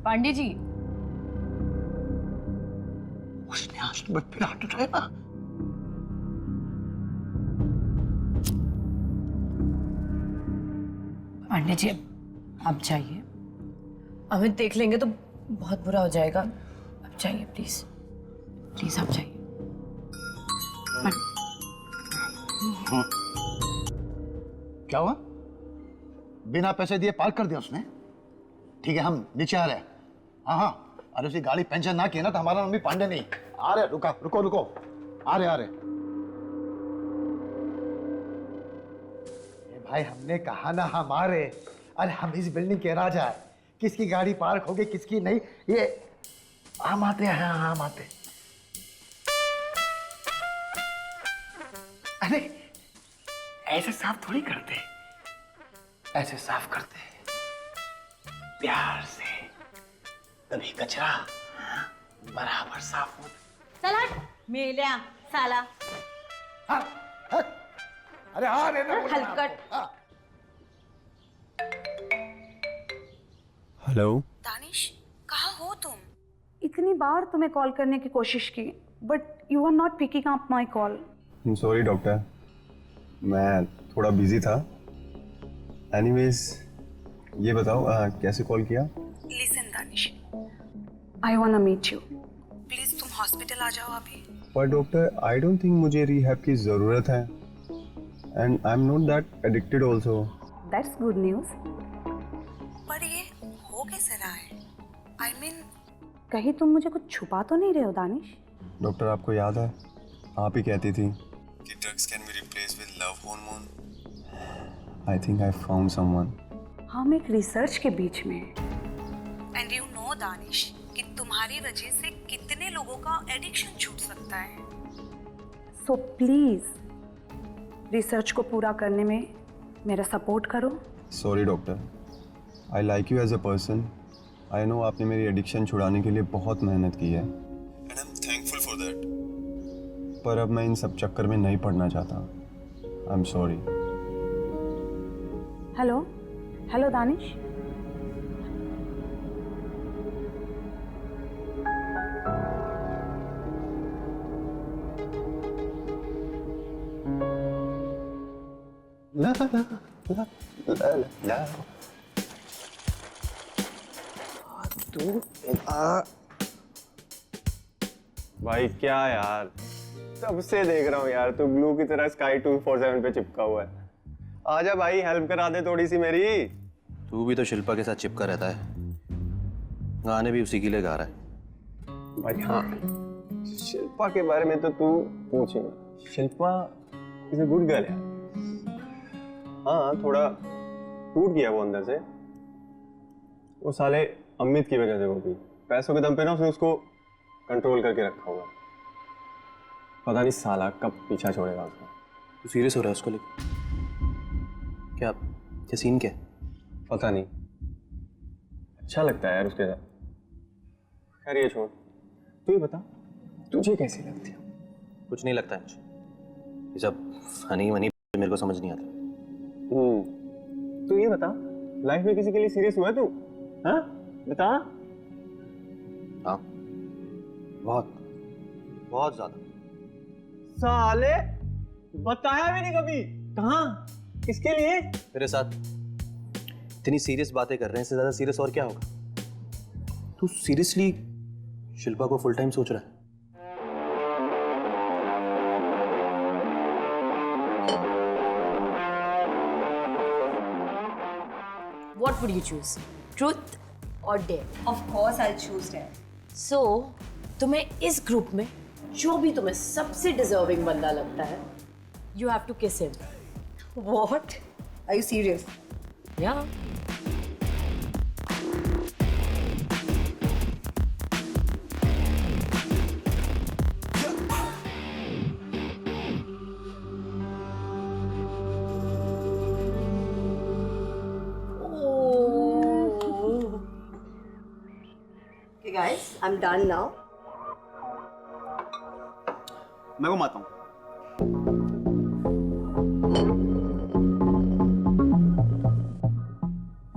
पांडे जी उसने आज तुम्हें फिर हाथ उठाया ना। पांडे जी आप जाइए, अमित देख लेंगे तो बहुत बुरा हो जाएगा। आप जाइए प्लीज, प्लीज आप जाइए। क्या हुआ? बिना पैसे दिए पार्क कर दिया उसने। ठीक है हम नीचे आ रहे हैं। हाँ हाँ, अरे उसकी गाड़ी पंचर ना किया ना तो हमारा मम्मी पांडे नहीं आ रहे। रुका रुको रुको, आ रहे आ रहे। भाई हमने कहा ना हमारे। अरे हम इस बिल्डिंग के राजा है, किसकी गाड़ी पार्क होगी किसकी नहीं ये हम आते हैं। हम आते। अरे ऐसे साफ थोड़ी करते, ऐसे साफ करते प्यार से, तभी कचरा बराबर साफ होता। चला मेल्या साला। अरे हाँ रे हलकट। हेलो दानिश कहाँ हो तुम? इतनी बार तुम्हें कॉल करने की कोशिश की but you are not picking up my call. Sorry doctor, मैं थोड़ा बिजी था। एनीवेज ये बताओ कैसे कॉल किया? Listen Danish, I want to meet you. Please तुम हॉस्पिटल आ जाओ अभी। पर डॉक्टर आई डोंट थिंक मुझे रिहैब की ज़रूरत है and I am not that addicted also. That's good news. पर ये हो कैसे रहा है? आई मीन कहीं तुम मुझे कुछ छुपा तो नहीं रहे हो दानिश? डॉक्टर आपको याद है आप ही कहती थी कि drugs can be replaced with love hormone. I think I found someone. हम एक रिसर्च के बीच में हैं एंड यू नो दानिश कि तुम्हारी वजह से कितने लोगों का एडिक्शन छूट सकता है। सो प्लीज रिसर्च को पूरा करने में मेरा सपोर्ट करो। Sorry doctor, I like you as a person. I know आपने मेरी एडिक्शन छुड़ाने के लिए बहुत मेहनत की है and I am thankful for that, पर अब मैं इन सब चक्कर में नहीं पड़ना चाहता। I am sorry. Hello hello Danish. ला ला ला ला ला। तू भाई क्या यार, तब से देख रहा हूँ यार, तू ग्लू की तरह स्काई 247 पे चिपका हुआ है। आजा भाई, हेल्प करा दे थोड़ी सी मेरी। तू भी तो शिल्पा के साथ चिपका रहता है, गाने भी उसी के लिए गा रहा है। भाई हाँ, शिल्पा के बारे में तो तू पूछ ही। Shilpa is a good girl यार। हाँ, थोड़ा टूट गया वो अंदर से, वो साले अमित की वजह से। वो भी पैसों के दम पे ना उसने उसको कंट्रोल करके रखा हुआ है। पता नहीं साला कब पीछा छोड़ेगा उसका। तू सीरियस हो रहा है उसको लेकर? क्या क्या सीन क्या है? पता नहीं, अच्छा लगता है यार उसके साथ। खैर ये छोड़, तू ही बता, तुझे कैसी लगती है? कुछ नहीं लगता है मुझे, ये सब फनी वनी मेरे को समझ नहीं आता। तू ये बता, लाइफ में किसी के लिए सीरियस हुआ है तू? हाँ बता। हाँ, बहुत बहुत ज्यादा। साले बताया भी नहीं कभी। कहाँ, किसके लिए? मेरे साथ इतनी सीरियस बातें कर रहे हैं, इससे ज्यादा सीरियस और क्या होगा? तू सीरियसली शिल्पा को फुल टाइम सोच रहा है? What would you choose? Truth or dare? Of course I'll choose dare. So, तुम्हें इस ग्रुप में जो भी तुम्हें सबसे डिजर्विंग बंदा लगता है, you have to kiss him. What? Are you serious? Yeah. Okay guys, I'm done now. मैं घुमाता हूँ।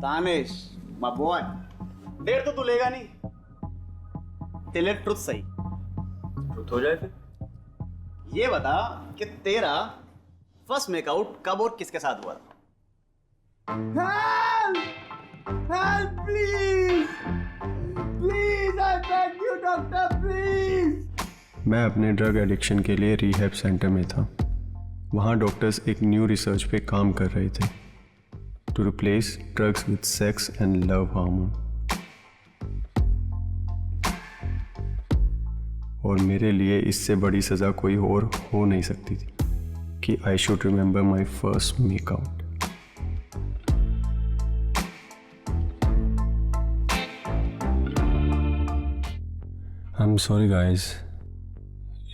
दानिश, my boy, डेढ़ तो तू लेगा नहीं, तेरे लिए ट्रुथ सही। ट्रुथ हो जाए फिर। ये बता कि तेरा फर्स्ट मेकआउट कब और किसके साथ हुआ था? Help, please! Please, I beg you, doctor, please! मैं अपने ड्रग एडिक्शन के लिए रिहैब सेंटर में था। वहाँ डॉक्टर्स एक न्यू रिसर्च पे काम कर रहे थे, to replace drugs with sex and love hormone. और मेरे लिए इससे बड़ी सज़ा कोई और हो नहीं सकती थी कि I should remember my first make-out. I'm sorry guys,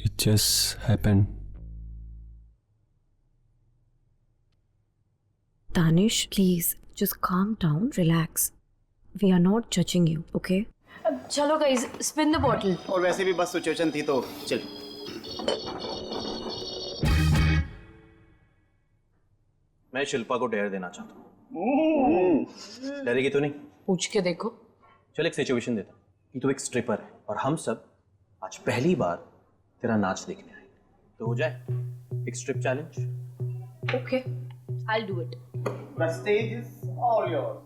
it just happened. Danish, please, just calm down, relax. We are not judging you, okay? चलो guys, spin the bottle. और वैसे भी बस सिचुएशन थी तो चल। मैं शिल्पा को डेयर देना चाहता हूँ। डरेगी तो नहीं? पूछ के देखो। चल एक सिचुएशन देता हूँ कि तू एक स्ट्रिपर है और हम सब आज पहली बार तेरा नाच देखने आए, तो हो जाए एक strip challenge? Okay, I'll do it. The stage is all yours.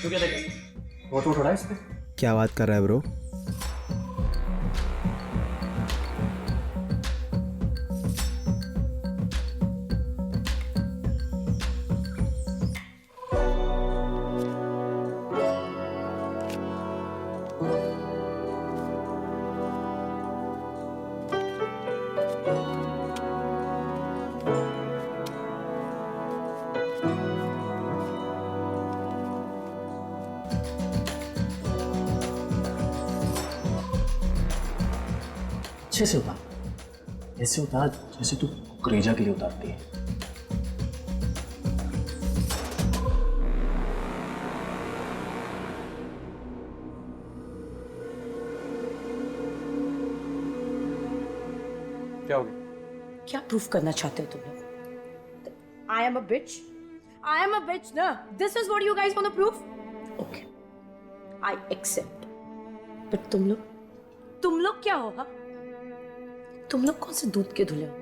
तू क्या देख, फोटो उठा इस पे? क्या बात कर रहा है ब्रो? अच्छे से उतार, ऐसे उतार जैसे तू कुकरेजा के लिए उतारती है। क्या हो गया? क्या प्रूफ करना चाहते हो तुम लोग? I am a bitch. I am a bitch, ना? This is what you guys want to prove? Okay. I accept. But तुम लोग क्या हो? हाँ? तुम लोग कौन से दूध के धुले हो?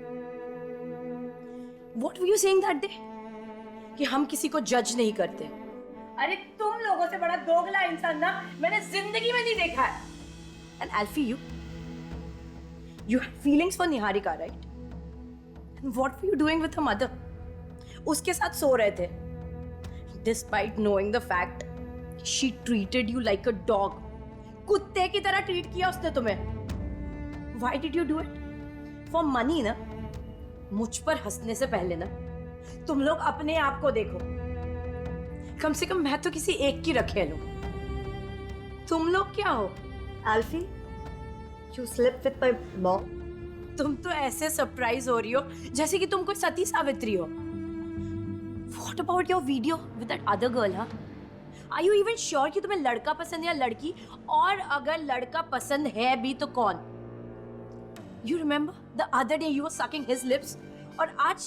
What were you saying that day? कि हम किसी को जज नहीं करते। अरे तुम लोगों से बड़ा दोगला इंसान ना मैंने जिंदगी में नहीं देखा है। And Alfie, you had feelings for Niharika, right? And what were you doing with her mother? उसके साथ सो रहे थे despite knowing the fact she treated you like a dog. कुत्ते की तरह ट्रीट किया उसने तुम्हें. Why did you do it? For money ना. मुझ पर हंसने से पहले ना तुम लोग अपने आप को देखो. कम से कम मैं तो किसी एक की रखे लूं. तुम लोग क्या हो? Alfie, you slept with my mom. तुम तो ऐसे सरप्राइज हो रही हो जैसे कि तुम कोई सती सावित्री हो. What about your video with that other girl, huh? Are you even sure कि तुम्हें लड़का पसंद है या लड़की? और अगर लड़का पसंद है भी तो कौन? You remember the other day you were sucking his lips? और आज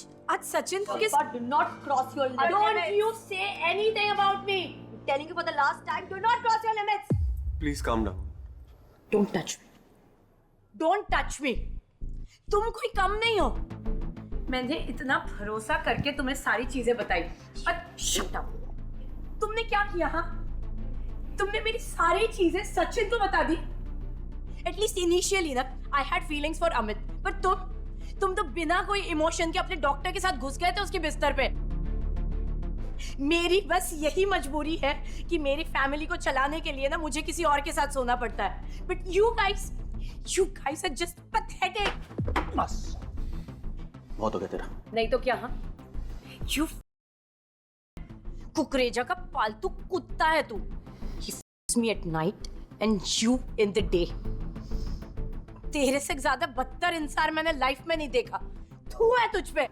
सचिन किस? Do not cross your limits. Don't you say anything about me? I'm telling you for the last time, do not cross your limits. Please calm down. Don't touch me. Don't touch me. तुम कोई कम नहीं हो. मैंने इतना भरोसा करके तुम्हें सारी चीजें बताई और shut up. तुमने क्या किया? हाँ, तुमने मेरी सारी चीजें सचिन को बता दी. At least initially ना, I had feelings for Amit. पर तुम तो बिना कोई इमोशन के अपने डॉक्टर के साथ घुस गए थे उसके बिस्तर पे. मेरी बस यही मजबूरी है कि मेरी फैमिली को चलाने के लिए ना मुझे किसी और के साथ सोना पड़ता है. But you guys are just pathetic. बस बहुत हो गया तेरा. नहीं तो क्या? हाँ, you कुकरेजा का पालतू कुत्ता है तू. He f***s me at night and you in the day. तेरे से ज्यादा बदतर इंसान मैंने लाइफ में नहीं देखा. तू है तुझ पे.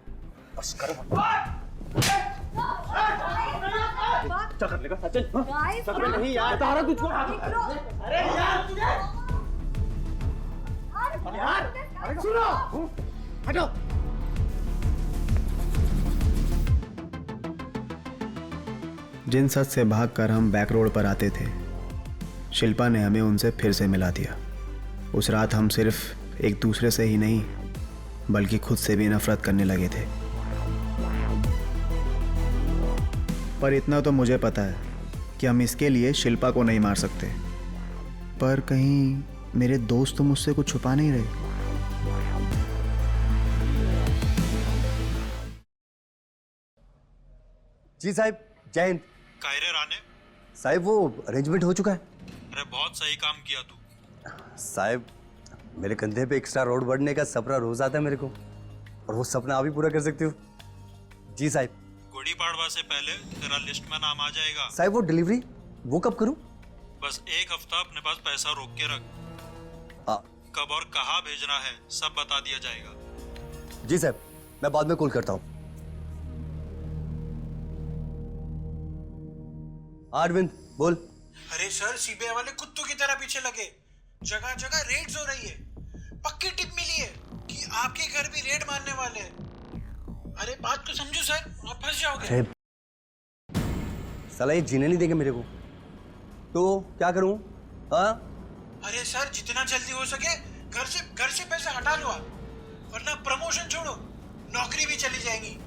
बस करो. क्या कर लेगा सचिन? सचिन नहीं यार. बता रहा तुझको. अरे यार तुझे. यार सुनो. हटो. जिन सच से भागकर हम बैक रोड पर आते थे, शिल्पा ने हमें उनसे फिर से मिला दिया. उस रात हम सिर्फ एक दूसरे से ही नहीं बल्कि खुद से भी नफरत करने लगे थे. पर इतना तो मुझे पता है कि हम इसके लिए शिल्पा को नहीं मार सकते. पर कहीं मेरे दोस्त तो मुझसे कुछ छुपा नहीं रहे. जी साहब, जय हिंद. कायरे राने. साहब वो अरेंजमेंट हो चुका है. अरे बहुत सही काम किया तू. साहब मेरे कंधे पे एक्स्ट्रा रोड बढ़ने का सपना रोज आता है मेरे को, और वो सपना आप ही पूरा कर सकते हो. जी साहब. गुड़ी पाड़वा से पहले तेरा लिस्ट में नाम आ जाएगा. साहब वो डिलीवरी वो कब करूं? बस एक हफ्ता अपने पास पैसा रोक के रख. कब और कहाँ भेजना है सब बता दिया जाएगा. जी साहब, मैं बाद में कॉल करता हूँ. अरविंद बोल. अरे सर, सीबीआई वाले कुत्तों की तरह पीछे लगे. जगह जगह रेड्स हो रही है. पक्की टिप मिली है कि आपके घर भी रेड मारने वाले हैं. अरे बात तो समझो सर, आप फंस जाओगे. साला ये जीने नहीं देंगे मेरे को, तो क्या करूं? हाँ? अरे सर, जितना जल्दी हो सके घर से पैसे हटा लो आप, वरना प्रमोशन छोड़ो नौकरी भी चली जाएगी.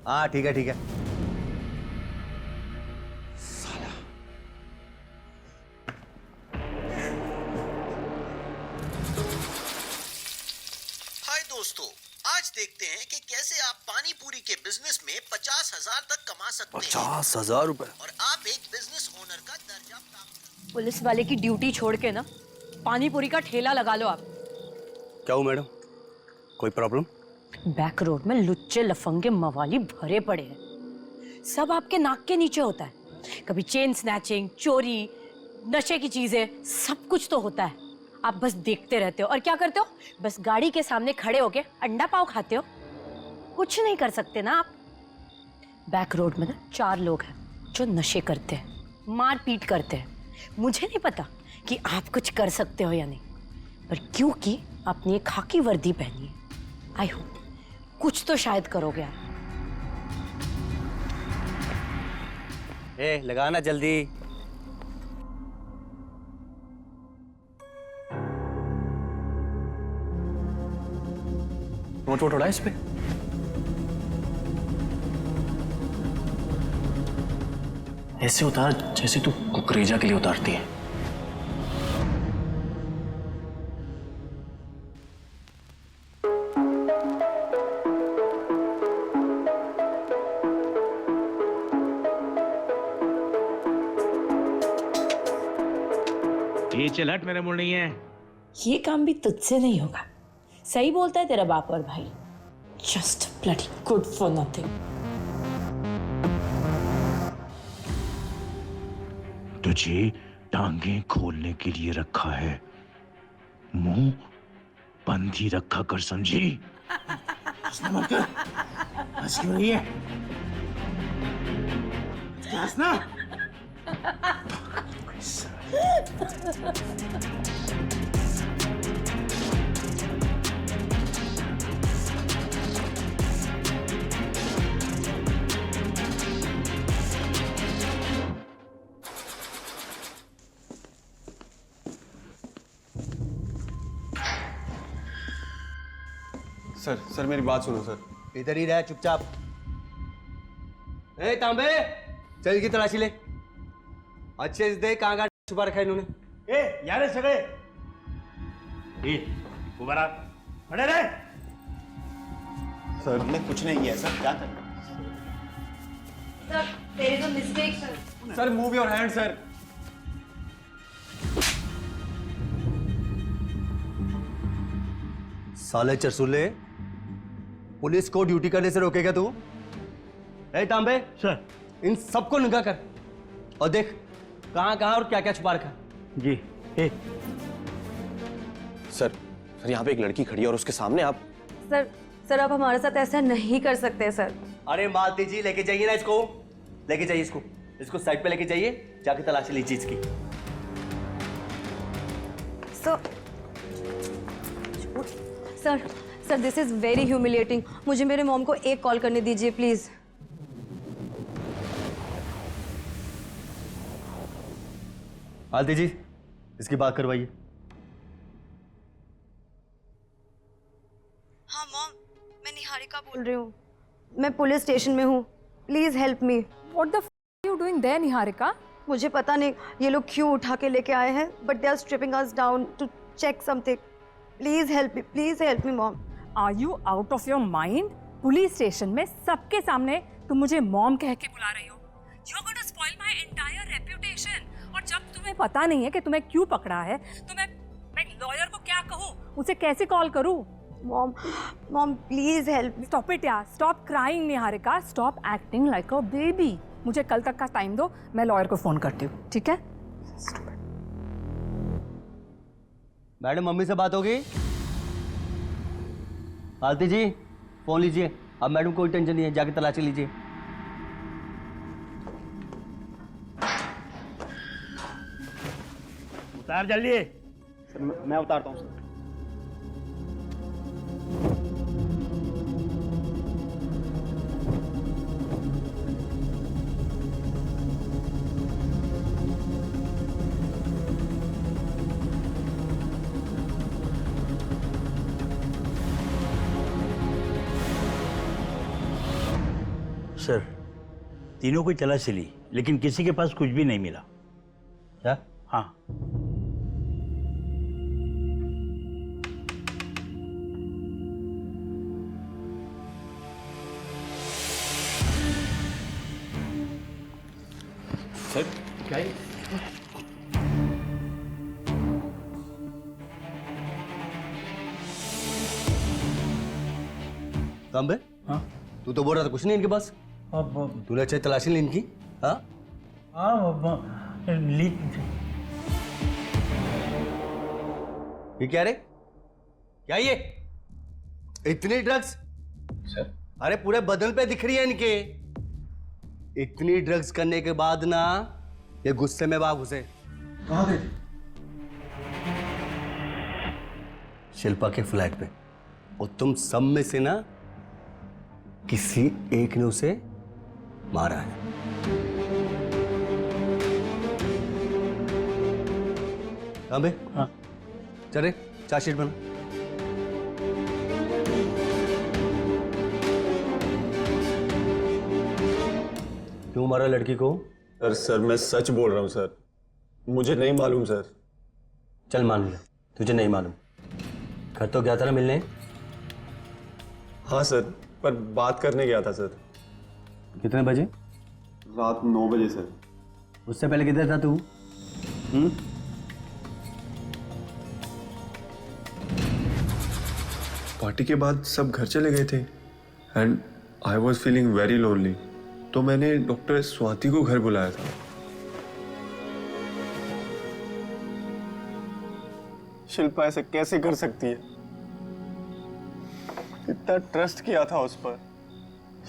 हाँ ठीक है. हाय दोस्तों, आज देखते हैं कि कैसे आप पानी पूरी के बिजनेस में 50,000 तक कमा सकते हैं. 50,000 रुपए. और आप एक बिजनेस ओनर का दर्जा प्राप्त. पुलिस वाले की ड्यूटी छोड़ के ना पानी पूरी का ठेला लगा लो आप. क्या हो मैडम, कोई प्रॉब्लम? बैक रोड में लुच्चे लफंगे मवाली भरे पड़े हैं. सब आपके नाक के नीचे होता है. कभी चेन स्नैचिंग, चोरी, नशे की चीजें, सब कुछ तो होता है. आप बस देखते रहते हो और क्या करते हो? बस गाड़ी के सामने खड़े होके अंडा पाव खाते हो। कुछ नहीं कर सकते ना आप। बैक रोड में ना 4 लोग हैं जो नशे करते हैं, मार पीट करते हैं। मुझे नहीं पता कि आप कुछ कर सकते हो या नहीं, पर क्योंकि आपने ये खाकी वर्दी पहनी है, आई होप कुछ तो शायद करोगे आप। लगाना जल्दी। नोट वोट उड़ा इस पे। ऐसे उतार जैसे तू कुकरेजा के लिए उतारती है। ये चल हट, मेरा मूड नहीं है। ये काम भी तुझसे नहीं होगा। सही बोलता है तेरा बाप और भाई। Just bloody good for nothing. तुझे टांगे खोलने के लिए रखा है, मुंह बंद ही रखा कर, समझी? मत कर। हंस क्यों रही है? हंसना। सर मेरी बात सुनो सर। इधर ही रह चुपचाप। ए तांबे, चल की तलाशी ले। अच्छे से देख कहाँ छुपा रखा है इन्होंने। ए यार है सगळे। ए उभा रहा, खड़े रहे। सर हमने कुछ नहीं किया सर, क्या कर? Sir there is a mistake sir. Sir move your hand sir. साले चरसुले, पुलिस को ड्यूटी करने से रोकेगा तू? ए तांबे सर, इन सबको नंगा कर और देख कहाँ और क्या क्या छुपा रखा है। जी। ए सर यहाँ पे एक लड़की खड़ी है और उसके सामने आप। सर आप हमारे साथ ऐसा नहीं कर सकते सर। अरे मालती जी, लेके जाइए ना इसको, लेके जाइए इसको साइड पे लेके जाइए, जाके तलाशी लीजिए इसकी। Sir this is very humiliating. मुझे मेरे मॉम को एक कॉल करने दीजिए प्लीज। मालती जी, इसकी बात करवाइए। हाँ मॉम, मैं निहारिका बोल रही हूँ। मैं पुलिस स्टेशन में हूँ, please help me. What the you doing there Niharika? मुझे पता नहीं ये लोग क्यों उठा के लेके आए हैं, but they are stripping us down to check something. Please help me mom. Are you out of your mind? Police station में सबके सामने तुम मुझे मॉम कह के बुला रही हो। You are going to spoil my entire reputation. और जब तुम्हें पता नहीं है कि तुम्हें क्यों पकड़ा है, तो मैं लॉयर को क्या कहूँ, उसे कैसे कॉल करूँ? Mom please help. Stop it यार, stop crying Niharika, stop acting like a baby. मुझे कल तक का टाइम दो, मैं लॉयर को फोन करती हूँ, ठीक है? मैडम मम्मी से बात होगी? मालती जी फोन लीजिए। अब मैडम कोई टेंशन नहीं है, जाके तलाशी लीजिए। उतार जल्दी। सर मैं उतारता हूँ सर। सर तीनों को तलाशी ली, लेकिन किसी के पास कुछ भी नहीं मिला। क्या? हाँ। सर क्या है? तांबे, हाँ तू तो बोल रहा था कुछ नहीं इनके पास। तूने अच्छे तलाशी ली इनकी? हाँ हाँ ली। ये क्या रे? क्या ये? इतनी ड्रग्स? सर अरे पूरे बदन पे दिख रही है इनके। इतनी ड्रग्स करने के बाद ना ये गुस्से में बाप घुसे। कहाँ गए थे? शिल्पा के फ्लैट पे। और तुम सब में से ना किसी एक ने उसे मारा है। हाँ बे? हाँ। चले चार्जशीट बना। क्यों मारा लड़की को? सर मैं सच बोल रहा हूँ सर, मुझे नहीं मालूम सर। चल मान लिया तुझे नहीं मालूम। घर तो गया था ना मिलने? हाँ सर, पर बात करने गया था सर। कितने बजे? रात 9 बजे सर। उससे पहले किधर था तू? पार्टी के बाद सब घर चले गए थे and I was feeling very lonely, तो मैंने डॉक्टर स्वाति को घर बुलाया था। शिल्पा ऐसे कैसे कर सकती है? इतना ट्रस्ट किया था उस पर।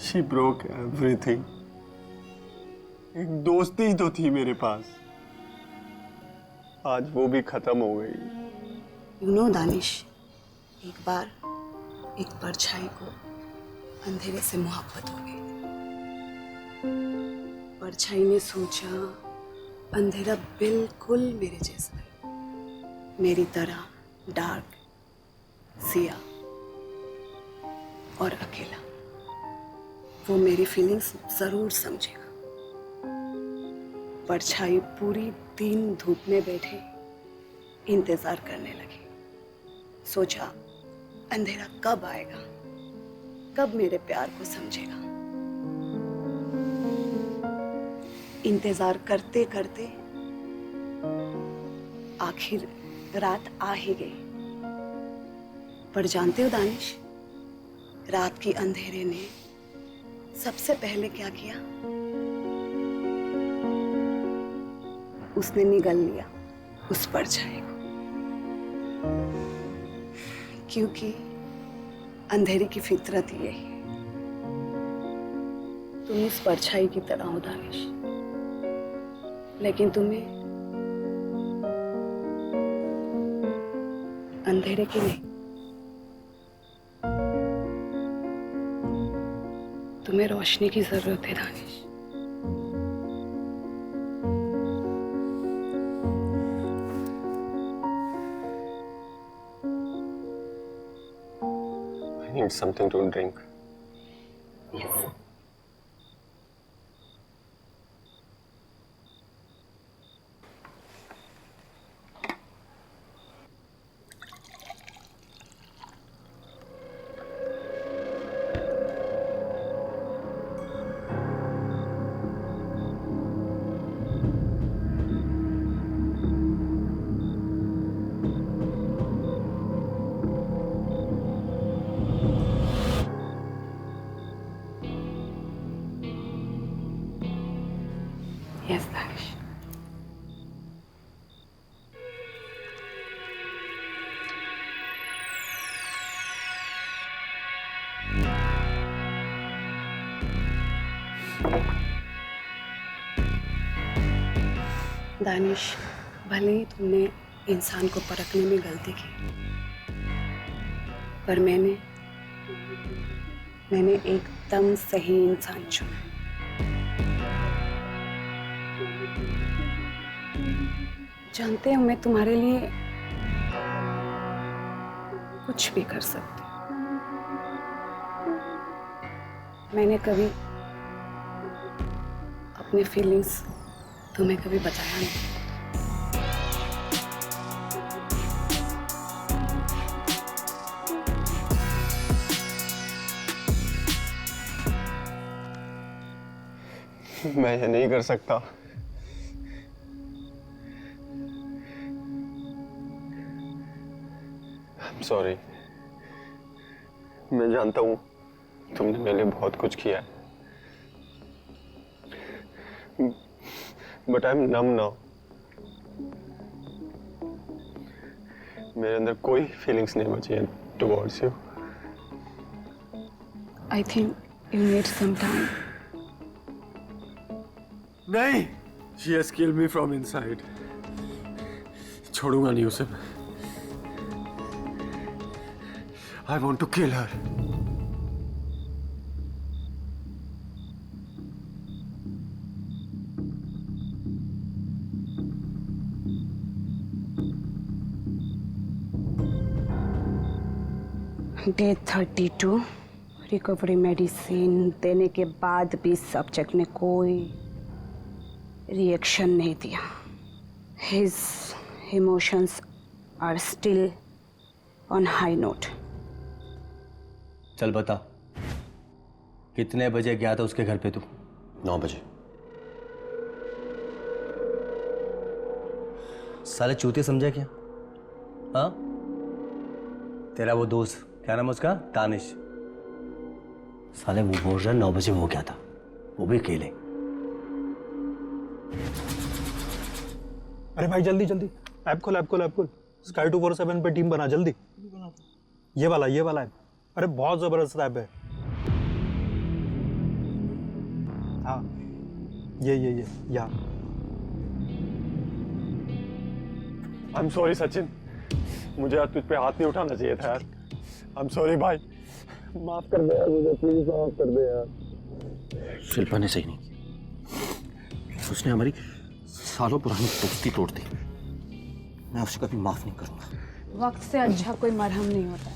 She broke everything. एक दोस्ती तो थी मेरे पास, आज वो भी खत्म हो गई। यू नो दानिश, एक बार एक परछाई को अंधेरे से मोहब्बत हो गई। परछाई ने सोचा अंधेरा बिल्कुल मेरे जैसा है, मेरी तरह डार्क, सिया और अकेला। वो मेरी फीलिंग्स जरूर समझेगा। परछाई पूरी दिन धूप में बैठे इंतजार करने लगी। सोचा अंधेरा कब आएगा, कब मेरे प्यार को समझेगा। इंतजार करते करते आखिर रात आ ही गई। पर जानते हो दानिश, रात की अंधेरे ने सबसे पहले क्या किया? उसने निगल लिया उस परछाई को, क्योंकि अंधेरे की फितरत यही है। तुम इस परछाई की तरह हो दानिश, लेकिन तुम्हें अंधेरे की नहीं, तुम्हें रोशनी की जरूरत है Danish. I need something to drink. Yes. Yes, Danish. Danish, भले ही तुमने इंसान को परखने में गलती की, पर मैंने एकदम सही इंसान चुना। जानते हो, मैं तुम्हारे लिए कुछ भी कर सकती हूँ। मैंने कभी अपने फीलिंग्स तुम्हें कभी बताया नहीं। मैं ये नहीं कर सकता। I'm sorry। मैं जानता हूँ तुमने मेरे लिए बहुत कुछ किया है, but I am numb now. मेरे अंदर कोई फीलिंग्स नहीं बची है towards you. I think you need some time. नहीं, she has killed me from inside. छोड़ूंगा नहीं उसे। I want to kill her. Day 32 recovery medicine देने के बाद भी सब्जेक्ट ने कोई रिएक्शन नहीं दिया। His emotions are still on high note. चल बता, कितने बजे गया था उसके घर पे तू? 9 बजे। साले चूतिया समझा क्या? हाँ, तेरा वो दोस्त क्या नाम है उसका, दानिश, साले वो बोल रहा 9 बजे वो क्या था, वो भी अकेले। अरे भाई जल्दी जल्दी ऐप खोल Sky 247 पे टीम बना जल्दी। ये वाला ऐप, अरे बहुत जबरदस्त ऐप है। हाँ ये यहाँ। आई एम सॉरी सचिन, मुझे आज तुझ पे हाथ नहीं उठाना चाहिए था यार। आई एम सॉरी भाई, माफ कर दे यार मुझे, प्लीज माफ कर दे यार। शिल्पा ने सही नहीं किया, उसने हमारी सालों पुरानी दोस्ती तोड़ दी। मैं उसे कभी माफ नहीं करूंगा। वक्त से अच्छा कोई मरहम नहीं होता है।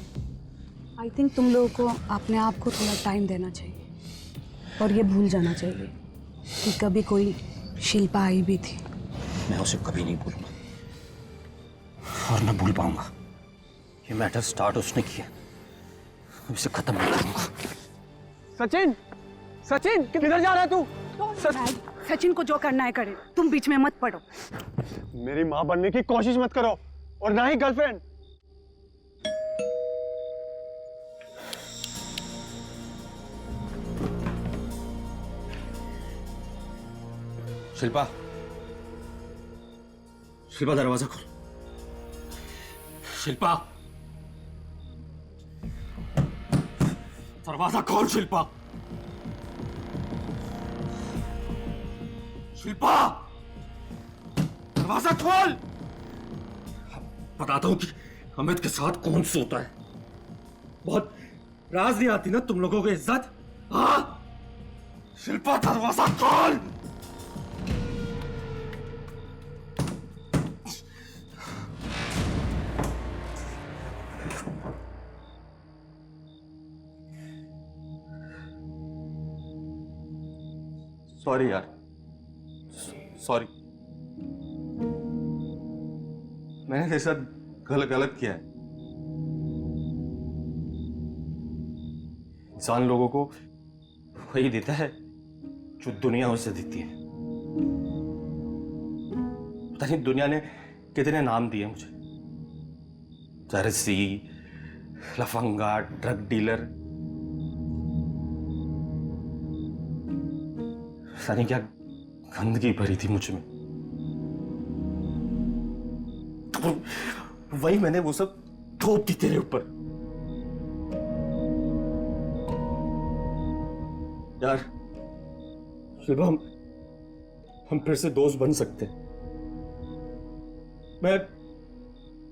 आई थिंक तुम लोगों को अपने आप को थोड़ा टाइम देना चाहिए और ये भूल जाना चाहिए कि कभी कोई शिल्पा आई भी थी। मैं उसे कभी नहीं भूलूंगा और न भूल पाऊंगा। ये मैटर स्टार्ट उसने किया, इसे खत्म नहीं करूंगा। सचिन किधर जा रहा है तू? सचिन को जो करना है करे, तुम बीच में मत पड़ो। मेरी माँ बनने की कोशिश मत करो और ना ही गर्लफ्रेंड। शिल्पा, शिल्पा दरवाजा खोल। शिल्पा, दरवाजा खोल। शिल्पा, शिल्पा दरवाजा खोल। बताता हूं कि अमित के साथ कौन सोता है। बहुत राज नहीं आती ना तुम लोगों को इज्जत। हाँ, शिल्पा दरवाजा खोल। सॉरी यार, सॉरी, मैंने तेरे साथ गलत किया है। इंसान लोगों को वही देता है जो दुनिया उसे देती है। पता नहीं दुनिया ने कितने नाम दिए मुझे, जर्सी, लफंगा, ड्रग डीलर, पता नहीं क्या गंदगी भरी थी मुझ में। तो वही मैंने वो सब थोप दी तेरे ऊपर। यार शिल्पा, हम फिर से दोस्त बन सकते हैं।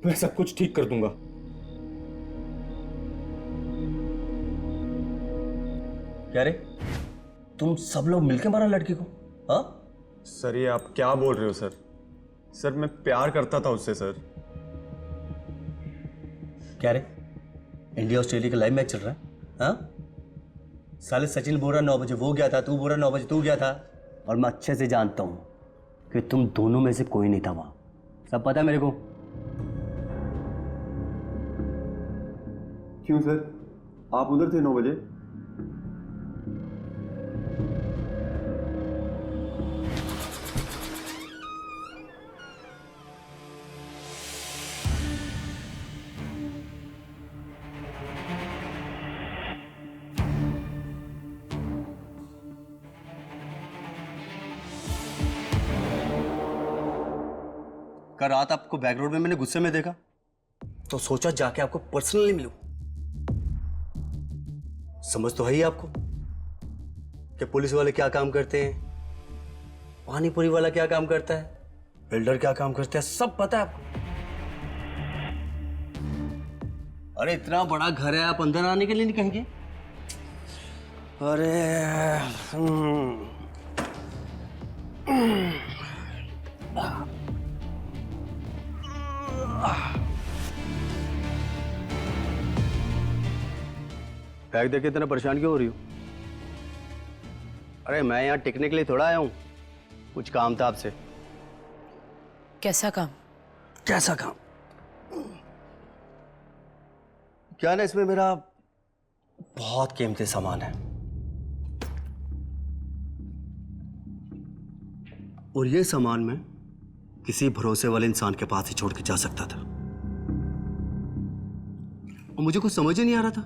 मैं सब कुछ ठीक कर दूंगा। क्या रे, तुम सब लोग मिलके मारा लड़की को? हाँ सर, ये आप क्या बोल रहे हो सर? सर मैं प्यार करता था उससे सर। क्या रे, इंडिया ऑस्ट्रेलिया का लाइव मैच चल रहा है? हाँ, साले सचिन बोल रहा 9 बजे वो गया था, तू बोल रहा 9 बजे तू गया था, और मैं अच्छे से जानता हूं कि तुम दोनों में से कोई नहीं था वहां। सब पता है मेरे को। क्यों सर, आप उधर थे 9 बजे? कल रात आपको बैक रोड में मैंने गुस्से में देखा, तो सोचा जाके आपको पर्सनली मिलूं। समझ तो है ही आपको कि पुलिस वाले क्या काम करते हैं, पानी पूरी वाला क्या काम करता है, बिल्डर क्या काम करता है, सब पता है आपको। अरे इतना बड़ा घर है, आप अंदर आने के लिए नहीं कहेंगे? अरे बैग देख के इतना परेशान क्यों हो रही हो? अरे मैं यहाँ टिकने के लिए थोड़ा आया हूँ, कुछ काम था आपसे। कैसा काम? कैसा काम? क्या ना, इसमें मेरा बहुत कीमती सामान है और ये सामान मैं किसी भरोसे वाले इंसान के पास ही छोड़ के जा सकता था और मुझे कुछ समझ ही नहीं आ रहा था।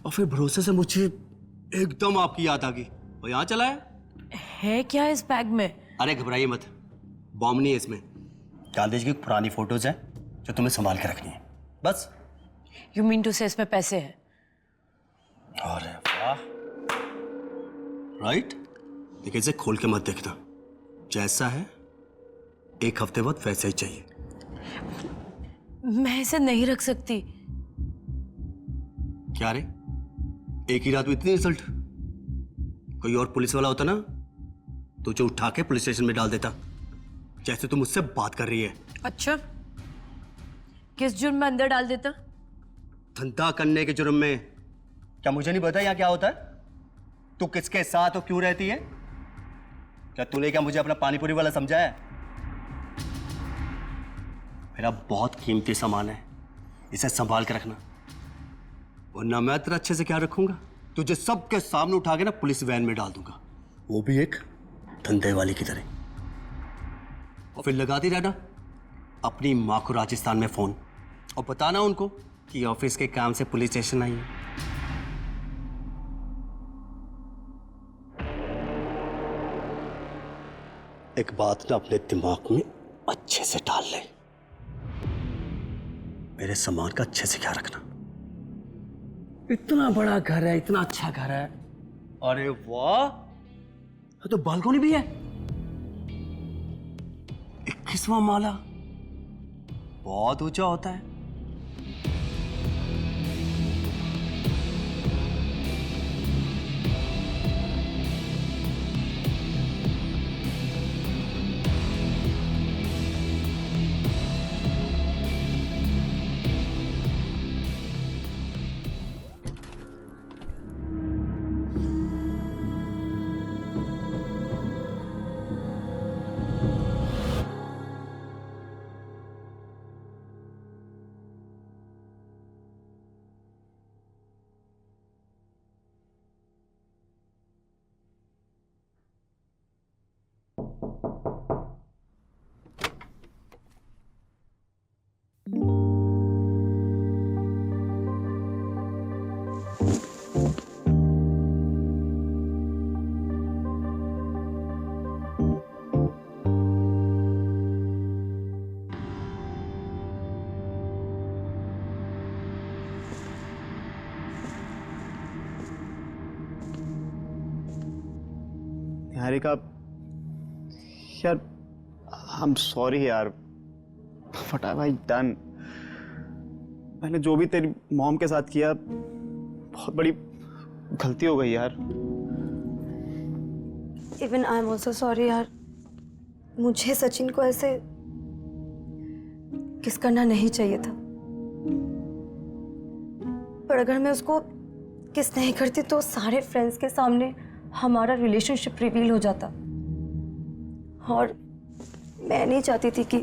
और फिर भरोसे से मुझे एकदम आपकी याद आ गई और यहाँ चला है क्या इस बैग में? अरे घबराइए मत, बॉम्ब नहीं है इसमें। गांधी जी की पुरानी फोटोज हैं जो तुम्हें संभाल के रखनी है, बस। यू मीन टू से इसमें पैसे हैं? अरे वाह, राइट। लेकिन इसे खोल के मत देखना, जैसा है एक हफ्ते बाद वैसा ही चाहिए। मैं इसे नहीं रख सकती। क्या रे, एक ही रात में इतनी इंसल्ट? कोई और पुलिस वाला होता ना तुझे उठा के पुलिस स्टेशन में डाल देता, जैसे तुम मुझसे बात कर रही है। अच्छा, किस जुर्म में अंदर डाल देता? धंधा करने के जुर्म में। क्या मुझे नहीं पता यहाँ क्या होता है? तू किसके साथ और क्यों रहती है? क्या तूने क्या मुझे अपना पानीपुरी वाला समझा है? मेरा बहुत कीमती सामान है, इसे संभाल के रखना, वरना मैं तेरा अच्छे से क्या रखूंगा, तुझे सबके सामने उठा के ना पुलिस वैन में डाल दूंगा, वो भी एक धंधे वाली की तरह। और फिर लगाती रहना अपनी माँ को राजस्थान में फोन और बताना उनको कि ऑफिस के काम से पुलिस स्टेशन आई है। एक बात ना अपने दिमाग में अच्छे से डाल ले, मेरे सामान का अच्छे से ख्याल रखना। इतना बड़ा घर है, इतना अच्छा घर है। अरे वाह, तो बालकनी भी है, 21वां माला, बहुत ऊंचा होता है। निहारिका, यार आई एम सॉरी यार, व्हाट हैव आई डन। मैंने जो भी तेरी मॉम के साथ किया बहुत बड़ी गलती हो गई यार। Even I am also sorry यार, मुझे सचिन को ऐसे किस करना नहीं चाहिए था, पर अगर मैं उसको किस नहीं करती तो सारे फ्रेंड्स के सामने हमारा रिलेशनशिप रिवील हो जाता, और मैं नहीं चाहती थी कि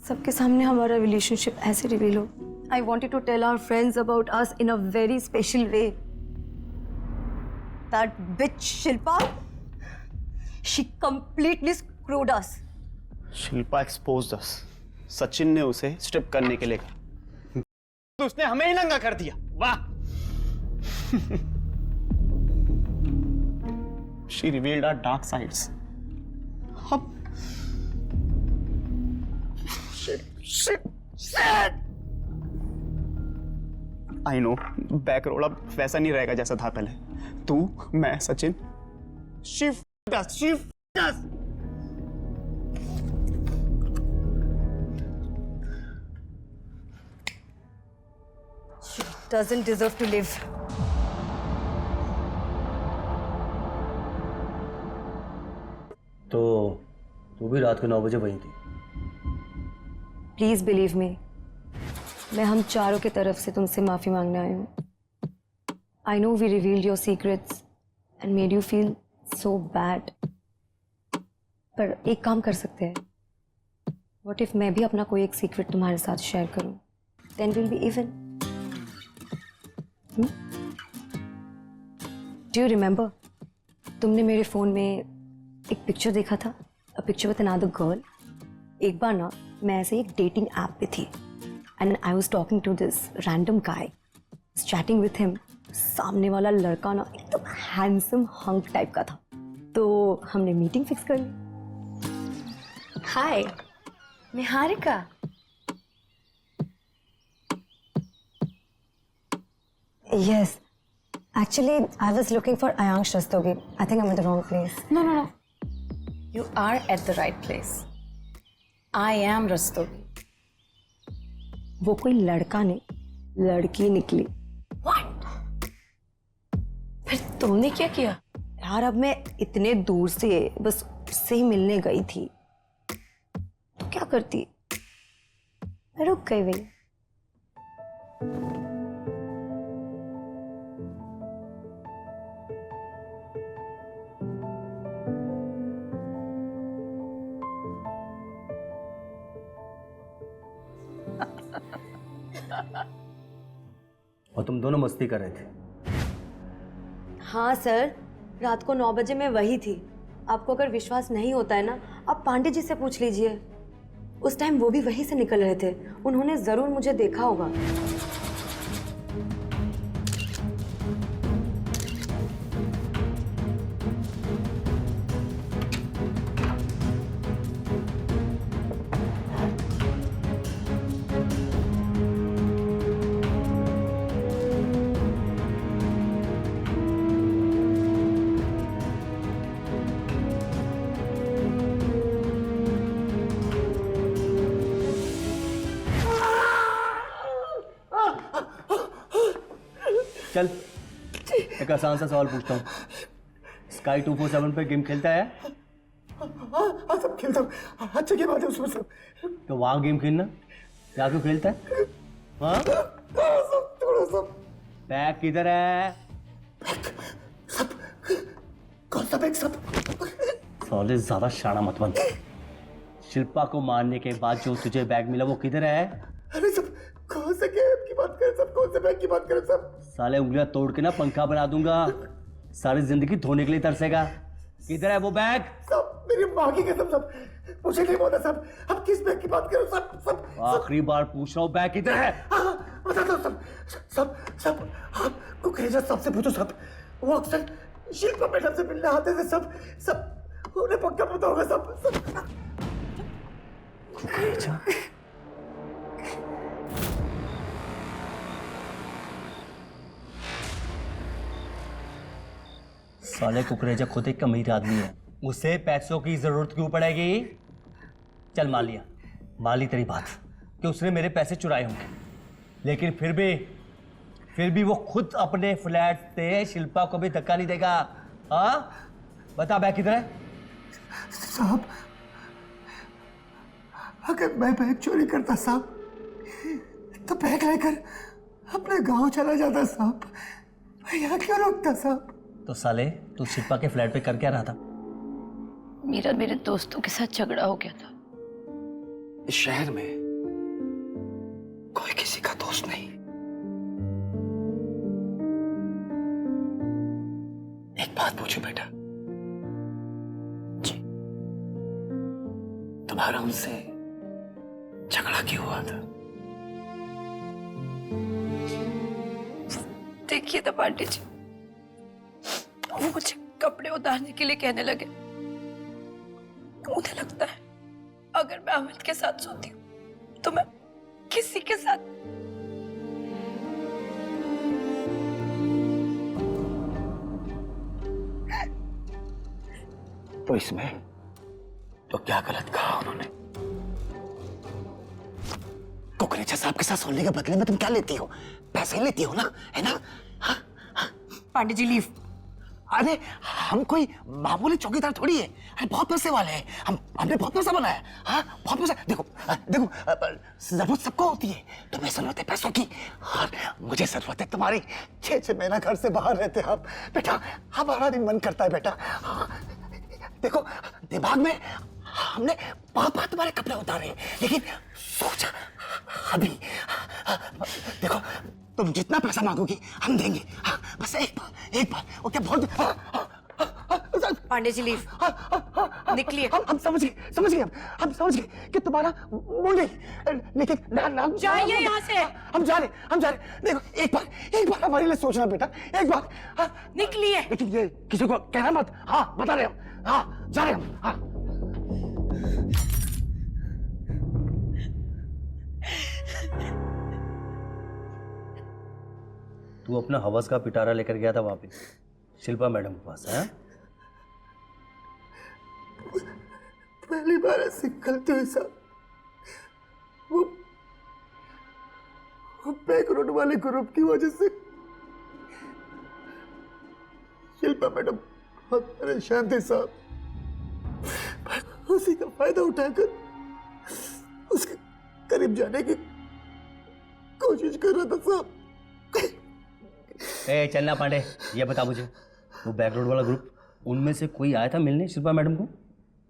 सबके सामने हमारा रिलेशनशिप ऐसे रिवील हो। I wanted to tell our friends about us in a very special way. That bitch Shilpa, she completely screwed us. Shilpa exposed us, Sachin ने उसे स्ट्रिप करने के लिए कहा तो उसने हमें ही नंगा कर दिया। वाह। She revealed our dark sides. Shit. I know back road अब वैसा नहीं रहेगा जैसा था पहले। तू, मैं, Sachin, shift us. She doesn't deserve to live. तो तू भी रात को 9 बजे वहीं थी? Please believe me. मैं हम चारों की तरफ से तुमसे माफी मांगने आई हूँ। I know we revealed your secrets and made you feel so bad. पर एक काम कर सकते हैं। What if मैं भी अपना कोई एक सीक्रेट तुम्हारे साथ शेयर करूँ? Then we'll be even. Do you remember? तुमने मेरे फोन में एक पिक्चर देखा था, a picture with another girl. एक बार ना मैं ऐसे एक डेटिंग ऐप पे थी and I was talking to this random guy, chatting with him. सामने वाला लड़का ना एकदम हैंडसम हंक टाइप का था, तो हमने मीटिंग फिक्स कर ली। हाय, मैं Harika. Yes, actually I was looking for Ayansh Rastogi. I think I'm in the wrong place. No, no, no. You are at the right place. I am Rastogi. वो कोई लड़का नहीं, लड़की निकली। What? फिर तुमने क्या किया? यार अब मैं इतने दूर से बस उससे ही मिलने गई थी, तो क्या करती? मैं रुक गई भाई। और तुम दोनों मस्ती कर रहे थे? हाँ सर, रात को 9 बजे मैं वही थी। आपको अगर विश्वास नहीं होता है ना, आप पांडे जी से पूछ लीजिए। उस टाइम वो भी वहीं से निकल रहे थे, उन्होंने जरूर मुझे देखा होगा। चल एक आसान सा सवाल पूछता हूँ, स्काई 247 पे गेम खेलता है? हाँ सब खेलता हूँ, अच्छा क्या बात है उसमें सब। तो वहाँ गेम खेलना क्या क्यों खेलता है? हाँ? बैग किधर है? सब कौन सा बैग? सब साले ज्यादा शाना मत बन। शिल्पा को मारने के बाद जो तुझे बैग मिला वो किधर है? अरे सब कौन से गेम की बात करें, सब कौन से बैग की बात करें सब? साले उंगलियां तोड़ के ना पंखा बना दूंगा, सारी जिंदगी धोने के लिए तरसेगा। किधर है वो बैग? सब मेरी माँ की कसम, सब मुझे नहीं बोला सब। अब किस बैग की बात करो? सब सब आखिरी बार पूछ रहा हूँ, बैग किधर है? बता दो सब सब सब। आप कुकरेजा सबसे पूछो सब, वो अक्सर शिल्पा मैडम से मिलने आते थे सब सब, उन्हें पक्का पता होगा सब सब। कुकरेजा? साले कुकरेजा खुद एक अमीर आदमी है, उसे पैसों की जरूरत क्यों पड़ेगी? चल मान ली तेरी बात कि उसने मेरे पैसे चुराए होंगे, लेकिन फिर भी वो खुद अपने फ्लैट से शिल्पा को भी धक्का नहीं देगा। हाँ बता बैग किधर है? साहब अगर मैं बैग चोरी करता साहब, तो बैग लेकर अपने गांव चला जाता साहब, मैं यहाँ क्यों रुकता साहब? तो साले तू शिल्पा के फ्लैट पे कर क्या रहा था? मेरा मेरे दोस्तों के साथ झगड़ा हो गया था। इस शहर में कोई किसी का दोस्त नहीं। एक बात पूछो बेटा, जी तुम्हारा उनसे झगड़ा क्यों हुआ था? देखिए तो पांडे जी, वो मुझे कपड़े उतारने के लिए कहने लगे। मुझे लगता है अगर मैं अमित के साथ सोती हूँ तो मैं किसी के साथ तो इसमें तो क्या गलत कहा उन्होंने? कुकरेजा साहब के साथ सोने के बदले में तुम क्या लेती हो? पैसे लेती हो ना, है ना? पांडे जी लीव। अरे हम कोई मामूली चौकीदार थोड़ी है, अरे बहुत पैसे वाले हैं हम, हमने बहुत पैसा बनाया। हाँ बहुत पैसा। देखो देखो जरूरत सबको होती है, तुम्हें जरूरत है पैसों की और मुझे जरूरत है तुम्हारी। 6 महीना घर से बाहर रहते हम बेटा, हमारा दिन मन करता है बेटा। देखो दिमाग में हमने बहुत बार तुम्हारे कपड़े उतारे, लेकिन सोचा अभी देखो तुम जितना पैसा मांगोगी हम देंगे। बस एक बार ओके बहुत। पांडे जी लीव। निकलिए। हम समझ गए हम समझ गए कि तुम्हारा मूड नहीं, लेकिन जाइए यहाँ से। हम जा रहे देखो एक बार हमारे लिए सोचना बेटा, एक बार। निकलिए। लेकिन ये किसी को कहना मत। हाँ बता रहे हम, हाँ जा रहे हम। हाँ तू अपना हवस का पिटारा लेकर गया था वहां पे शिल्पा मैडम के पास, है? पहली बार ऐसे गलती हुई साहब। वो बैक रोड वाले ग्रुप की वजह से शिल्पा मैडम बहुत परेशान थे साहब। उसी का फायदा उठाकर उसके करीब जाने की कोशिश कर रहा था साहब। ए चलना पांडे, ये बता मुझे वो बैक रोड वाला ग्रुप, उनमें से कोई आया था मिलने शिल्पा मैडम को?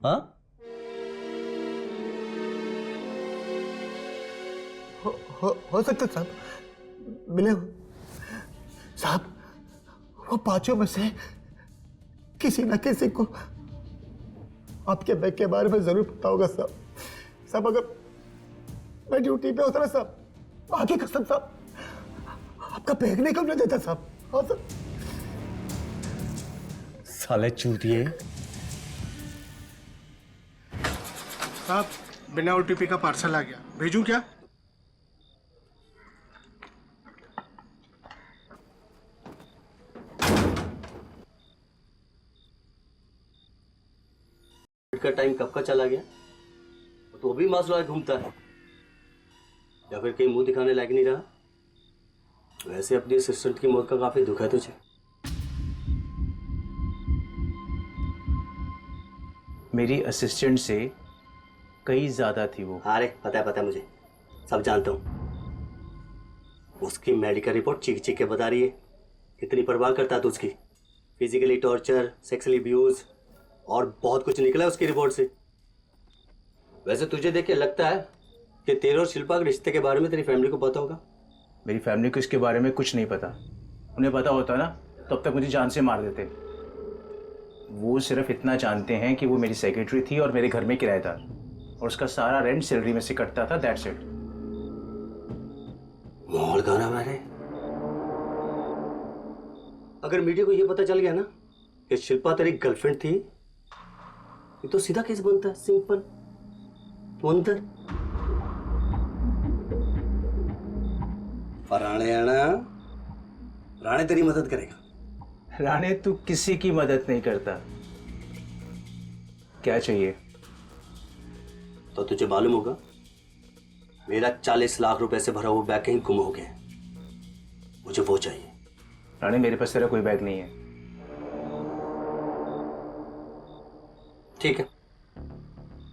हाँ हो सकता साहब मिले हो साहब। वो पांचों में से किसी न किसी को आपके बैग के बारे में जरूर पता होगा साहब। साहब अगर मैं ड्यूटी पे होता ना साहब, आगे कसम साहब आपका बैग नहीं कम न देता साहब। हाँ साहब। साले चूतिए। साहब बिना ओटीपी का पार्सल आ गया, भेजूं क्या? का टाइम कब का चला गया? तो भी मास्क लगा घूमता है, या फिर कहीं मुंह दिखाने लायक नहीं रहा? वैसे अपनी असिस्टेंट की मौत का काफी दुख है तुझे। मेरी असिस्टेंट से कई ज्यादा थी वो। अरे पता है मुझे, सब जानता हूँ। उसकी मेडिकल रिपोर्ट चीख के बता रही है कितनी परवाह करता था उसकी। फिजिकली टॉर्चर, सेक्सुअली अब्यूज और बहुत कुछ निकला उसकी रिपोर्ट से। वैसे तुझे देख के लगता है कि तेरे और शिल्पा के रिश्ते के बारे में तेरी फैमिली को पता होगा? मेरी फैमिली को इसके बारे में कुछ नहीं पता। उन्हें पता होता ना तब तक मुझे जान से मार देते। वो सिर्फ इतना जानते हैं कि वो मेरी सेक्रेटरी थी और मेरे घर में किराएदार, और उसका सारा रेंट सैलरी में से कटता था। That's it. माहौल गाना मारे। अगर मीडिया को ये पता चल गया ना कि शिल्पा तेरी गर्लफ्रेंड थी, ये तो सीधा केस बनता है, सिंपल। तू अंदर। राणे तेरी मदद करेगा। राणे तू किसी की मदद नहीं करता। क्या चाहिए? तो तुझे मालूम होगा मेरा 40 लाख रुपए से भरा हुआ बैग कहीं गुम हो गया, मुझे वो चाहिए। राणे मेरे पास तेरा कोई बैग नहीं है। ठीक है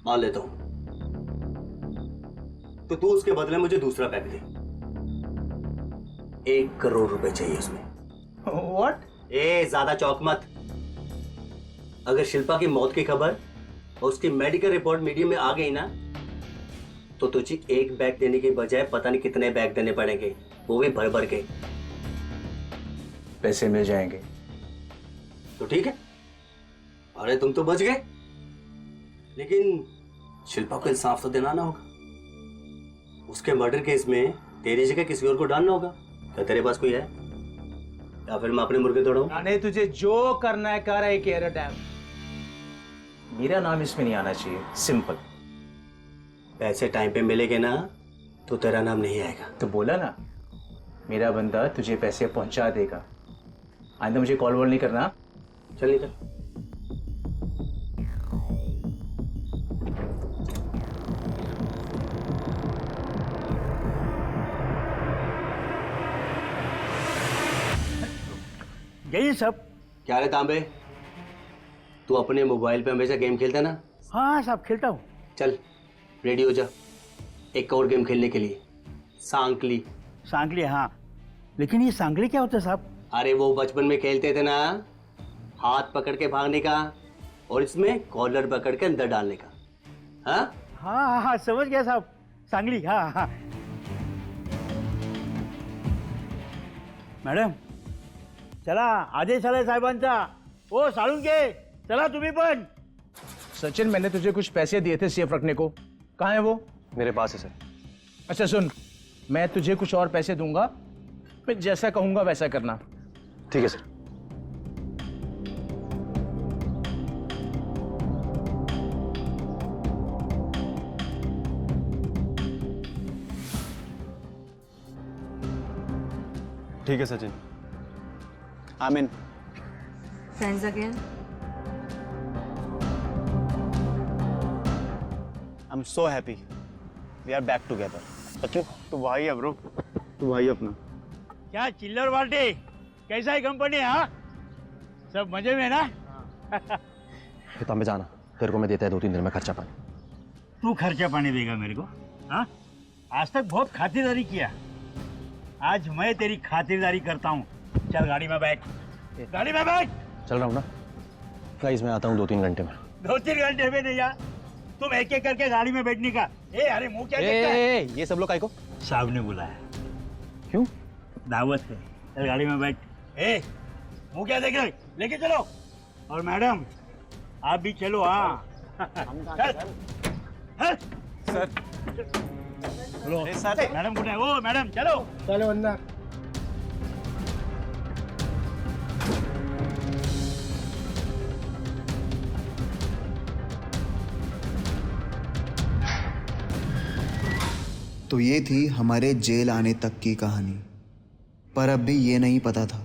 मान लेता हूं, तो तू उसके बदले मुझे दूसरा बैग दे। 1 करोड़ रुपए चाहिए उसमें। What? ज्यादा चौक मत। अगर शिल्पा की मौत की खबर और उसकी मेडिकल रिपोर्ट मीडिया में आ गई ना, तो तुझे 1 बैग देने की बजाय पता नहीं कितने बैग देने पड़ेंगे, वो भी भर भर के। पैसे मिल जाएंगे तो ठीक है। अरे तुम तो बच गए, लेकिन शिल्पा को इंसाफ तो दिलाना होगा। उसके मर्डर केस में तेरी जगह किसी और को डालना होगा। क्या तेरे पास कोई है, या फिर मैं अपने मुर्गे तोड़ूं? राणे तुझे जो करना है कर, डैम। मेरा नाम इसमें नहीं आना चाहिए, सिंपल। पैसे टाइम पे मिलेंगे ना तो तेरा नाम नहीं आएगा। तो बोला ना मेरा बंदा तुझे पैसे पहुंचा देगा। आइंदा मुझे कॉल वॉल नहीं करना। चल निकल। यही सब। क्या रे तांबे, तू अपने मोबाइल पे हमेशा गेम खेलता ना? हाँ साहब खेलता हूँ। चल रेडी हो जा एक और गेम खेलने के लिए, सांकली। सांकली, हाँ लेकिन ये सांकली क्या होता है साहब? अरे वो बचपन में खेलते थे ना, हाथ पकड़ के भागने का और इसमें कॉलर पकड़ के अंदर डालने का। हाँ हाँ हाँ हाँ समझ गया साहब, सांगली, हाँ हाँ। मॅडम चला आदेश आलाय साहेबांचा। ओ साळुंके चला तुम्ही पण। सचिन, मैंने तुझे कुछ पैसे दिए थे सेफ रखने को, कहाँ है वो? मेरे पास है सर। अच्छा सुन, मैं तुझे कुछ और पैसे दूंगा, मैं जैसा कहूंगा वैसा करना। ठीक है सर। ठीक है सचिन। आमिन। Friends again. I am so happy we are back together. Sachin तू भाई है ब्रो, तू भाई अपना। क्या चिल्लर पार्टी, कैसा है कंपनी? हाँ सब मजे में ना? तांबे जाना, तेरे को मैं देता है 2-3 दिन में खर्चा पानी। तू खर्चा पानी देगा मेरे को? हाँ आज तक बहुत खातिरदारी किया, आज मैं तेरी खातिरदारी करता हूँ। चल गाड़ी में बैठ, गाड़ी में बैठ। चल रहा हूँ ना गाइस, मैं आता हूँ 2-3 घंटे में। 2-3 घंटे में नहीं यार, तुम एक एक करके गाड़ी में बैठने का। ए अरे मुंह क्या देखता है? ये सब लोग काय को? साहब ने बुलाया। क्यों? दावत है। चल गाड़ी में बैठ। ए मुंह क्या देख रहे, लेके चलो। और मैडम आप भी चलो। हाँ सर चलो सर। मैडम कुछ है? ओ मैडम चलो चलो अंदर। तो ये थी हमारे जेल आने तक की कहानी। पर अब भी ये नहीं पता था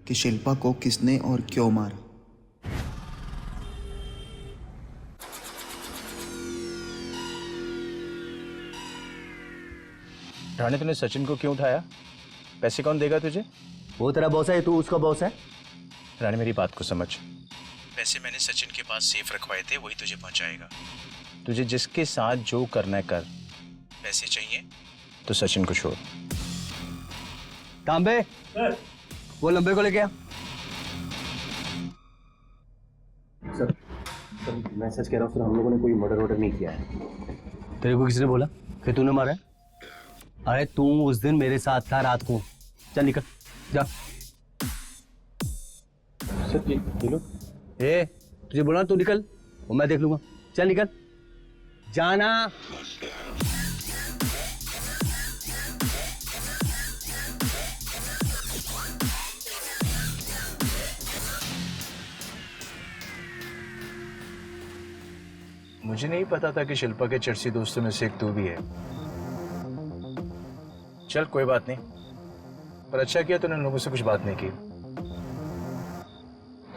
कि शिल्पा को किसने और क्यों मारा। राणे, तूने सचिन को क्यों उठाया? पैसे कौन देगा तुझे? वो तेरा बॉस है, तू उसका बॉस है? राणे मेरी बात को समझ, पैसे मैंने सचिन के पास सेफ रखवाए थे, वही तुझे पहुंचाएगा। तुझे जिसके साथ जो करना है कर, पैसे चाहिए तो सचिन को छोड़। तांबे वो लंबे को लेके आ। सर मैं सच कह रहा हूँ सर, हम लोगों ने कोई मर्डर वर्डर नहीं किया है। तेरे को किसने बोला कि तूने मारा है? अरे तू उस दिन मेरे साथ था रात को। चल निकल जा। सर ये लो। ए तुझे बोला तू निकल, वो मैं देख लूंगा। चल निकल जाना। मुझे नहीं पता था कि शिल्पा के चर्ची दोस्तों में से एक तू भी है। चल कोई बात नहीं, पर अच्छा किया तूने लोगों से कुछ बात नहीं की।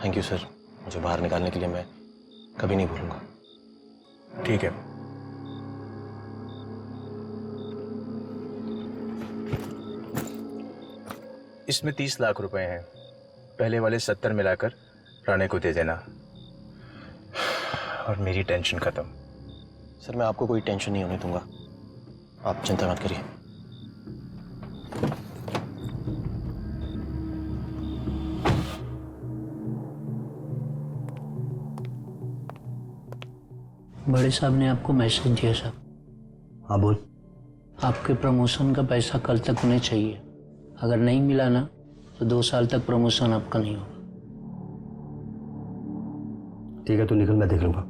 थैंक यू सर, मुझे बाहर निकालने के लिए मैं कभी नहीं भूलूंगा। ठीक है। इसमें 30 लाख रुपए हैं, पहले वाले 70 मिलाकर राणे को दे देना और मेरी टेंशन खत्म। सर मैं आपको कोई टेंशन नहीं होने दूंगा, आप चिंता मत करिए। बड़े साहब ने आपको मैसेज दिया साहब। हाँ बोल। आपके प्रमोशन का पैसा कल तक होने चाहिए, अगर नहीं मिला ना तो 2 साल तक प्रमोशन आपका नहीं होगा। ठीक है तू निकल, मैं देख लूंगा।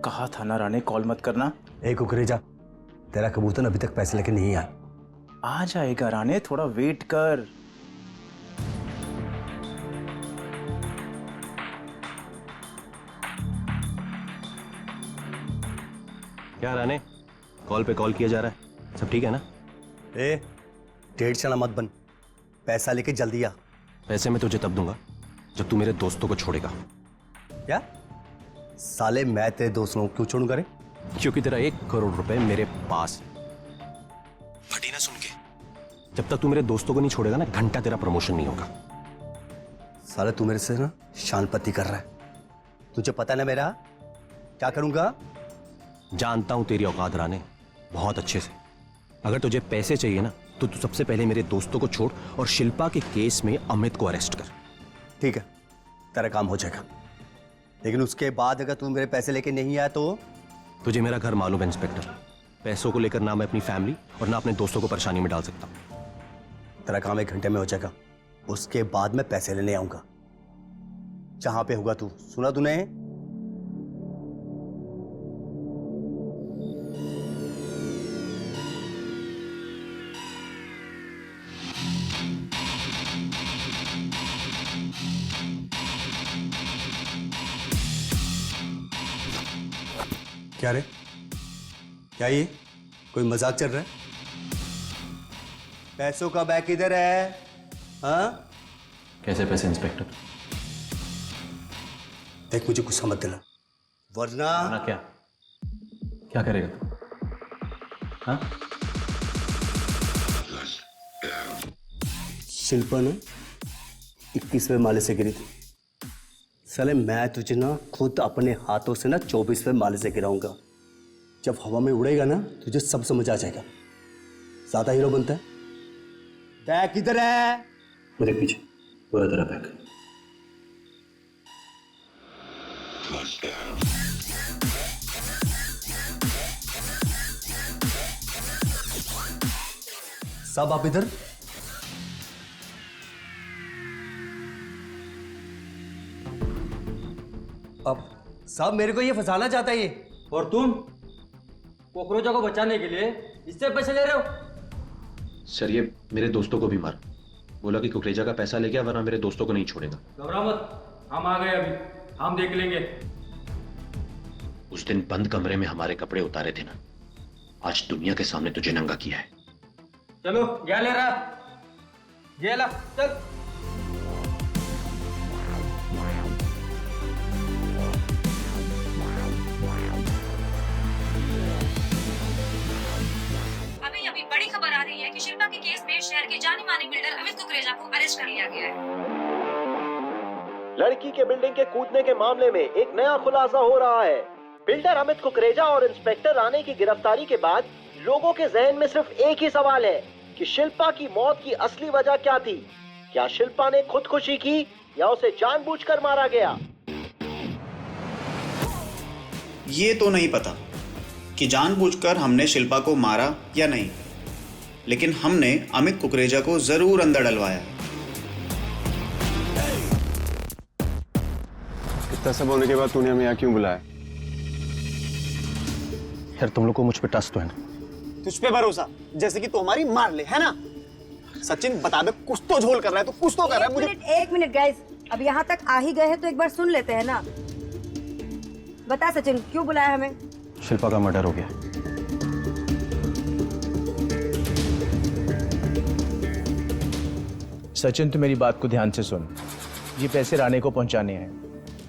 कहा था ना राणे कॉल मत करना। ए कुकरेजा, तेरा कबूतर अभी तक पैसे लेके नहीं आया। आ जाएगा राणे, थोड़ा वेट कर। क्या राणे, कॉल पे कॉल किया जा रहा है, सब ठीक है ना? ए, डेढ़ चना मत बन, पैसा लेके जल्दी आ। पैसे मैं तुझे तब दूंगा जब तू मेरे दोस्तों को छोड़ेगा। क्या साले, मैं तेरे दोस्तों को क्यों छोड़ूंगा रे? क्योंकि तेरा 1 करोड़ रुपए मेरे पास। फटी ना सुन के, जब तक तू मेरे दोस्तों को नहीं छोड़ेगा ना, घंटा तेरा प्रमोशन नहीं होगा। साले तू मेरे से ना शानपति कर रहा है, तुझे पता ना मेरा क्या करूंगा? जानता हूं तेरी औकात राणे, बहुत अच्छे से। अगर तुझे पैसे चाहिए ना तो तू सबसे पहले मेरे दोस्तों को छोड़ और शिल्पा के केस में अमित को अरेस्ट कर। ठीक है, तेरा काम हो जाएगा, लेकिन उसके बाद अगर तू मेरे पैसे लेके नहीं आया तो? तुझे मेरा घर मालूम है इंस्पेक्टर, पैसों को लेकर ना मैं अपनी फैमिली और ना अपने दोस्तों को परेशानी में डाल सकता। तेरा काम 1 घंटे में हो जाएगा, उसके बाद मैं पैसे लेने आऊंगा। जहां पे होगा तू, सुना तूने? क्या रे, क्या ये कोई मजाक चल रहा है? पैसों का बैग किधर है? हाँ, कैसे पैसे इंस्पेक्टर? देख, मुझे गुस्सा मत दिला, वरना क्या क्या करेगा तू? हाँ? शिल्पा ना 21वें माले से गिरी थी। साले मैं तुझे ना खुद अपने हाथों से ना 24वें माले से गिराऊंगा। जब हवा में उड़ेगा ना तुझे सब समझ आ जाएगा। ज्यादा हीरो बनता है। बैग किधर है? मेरे पीछे, पूरा तेरा बैग। सब आप इधर? अब साहब मेरे को ये फंसाना चाहता है ये। और तुम कॉकरोचों को बचाने के लिए इससे पैसे ले रहे हो? सर ये मेरे दोस्तों को भी मार, बोला कि कुकरेजा का पैसा ले गया वरना मेरे दोस्तों को नहीं छोड़ेगा। घबरा मत, हम आ गए, अभी हम देख लेंगे। उस दिन बंद कमरे में हमारे कपड़े उतारे थे ना, आज दुनिया के सामने तुझे नंगा किया है। चलो क्या ले रहा, ये ला, चल। अभी बड़ी खबर आ रही है कि शिल्पा के केस में शहर के जाने माने बिल्डर अमित कुकरेजा को अरेस्ट कर लिया गया है। लड़की के बिल्डिंग के कूदने के मामले में एक नया खुलासा हो रहा है। बिल्डर अमित कुकरेजा और इंस्पेक्टर राणे की गिरफ्तारी के बाद लोगों के जहन में सिर्फ एक ही सवाल है कि शिल्पा की मौत की असली वजह क्या थी। क्या शिल्पा ने खुदकुशी की या उसे जानबूझकर मारा गया? ये तो नहीं पता कि जानबूझकर हमने शिल्पा को मारा या नहीं, लेकिन हमने अमित कुकरेजा को जरूर अंदर डलवाया। इतना सब होने के बाद तूने हमें यहाँ क्यों बुलाया? यार तुम लोग को मुझ पे ट्रस्ट तो है ना? तुझ पे भरोसा, जैसे कि तू हमारी मार ले, है ना? सचिन बता दे, कुछ तो झोल कर रहा है, तो कुछ तो कर रहा है। मुझे एक मिनट गाइस, अब यहाँ तक आ ही गए हैं तो एक बार सुन लेते हैं ना। बता सचिन, क्यों बुलाया हमें? शिल्पा का मर्डर हो गया। सचिन तू मेरी बात को ध्यान से सुन, ये पैसे राणे को पहुंचाने हैं।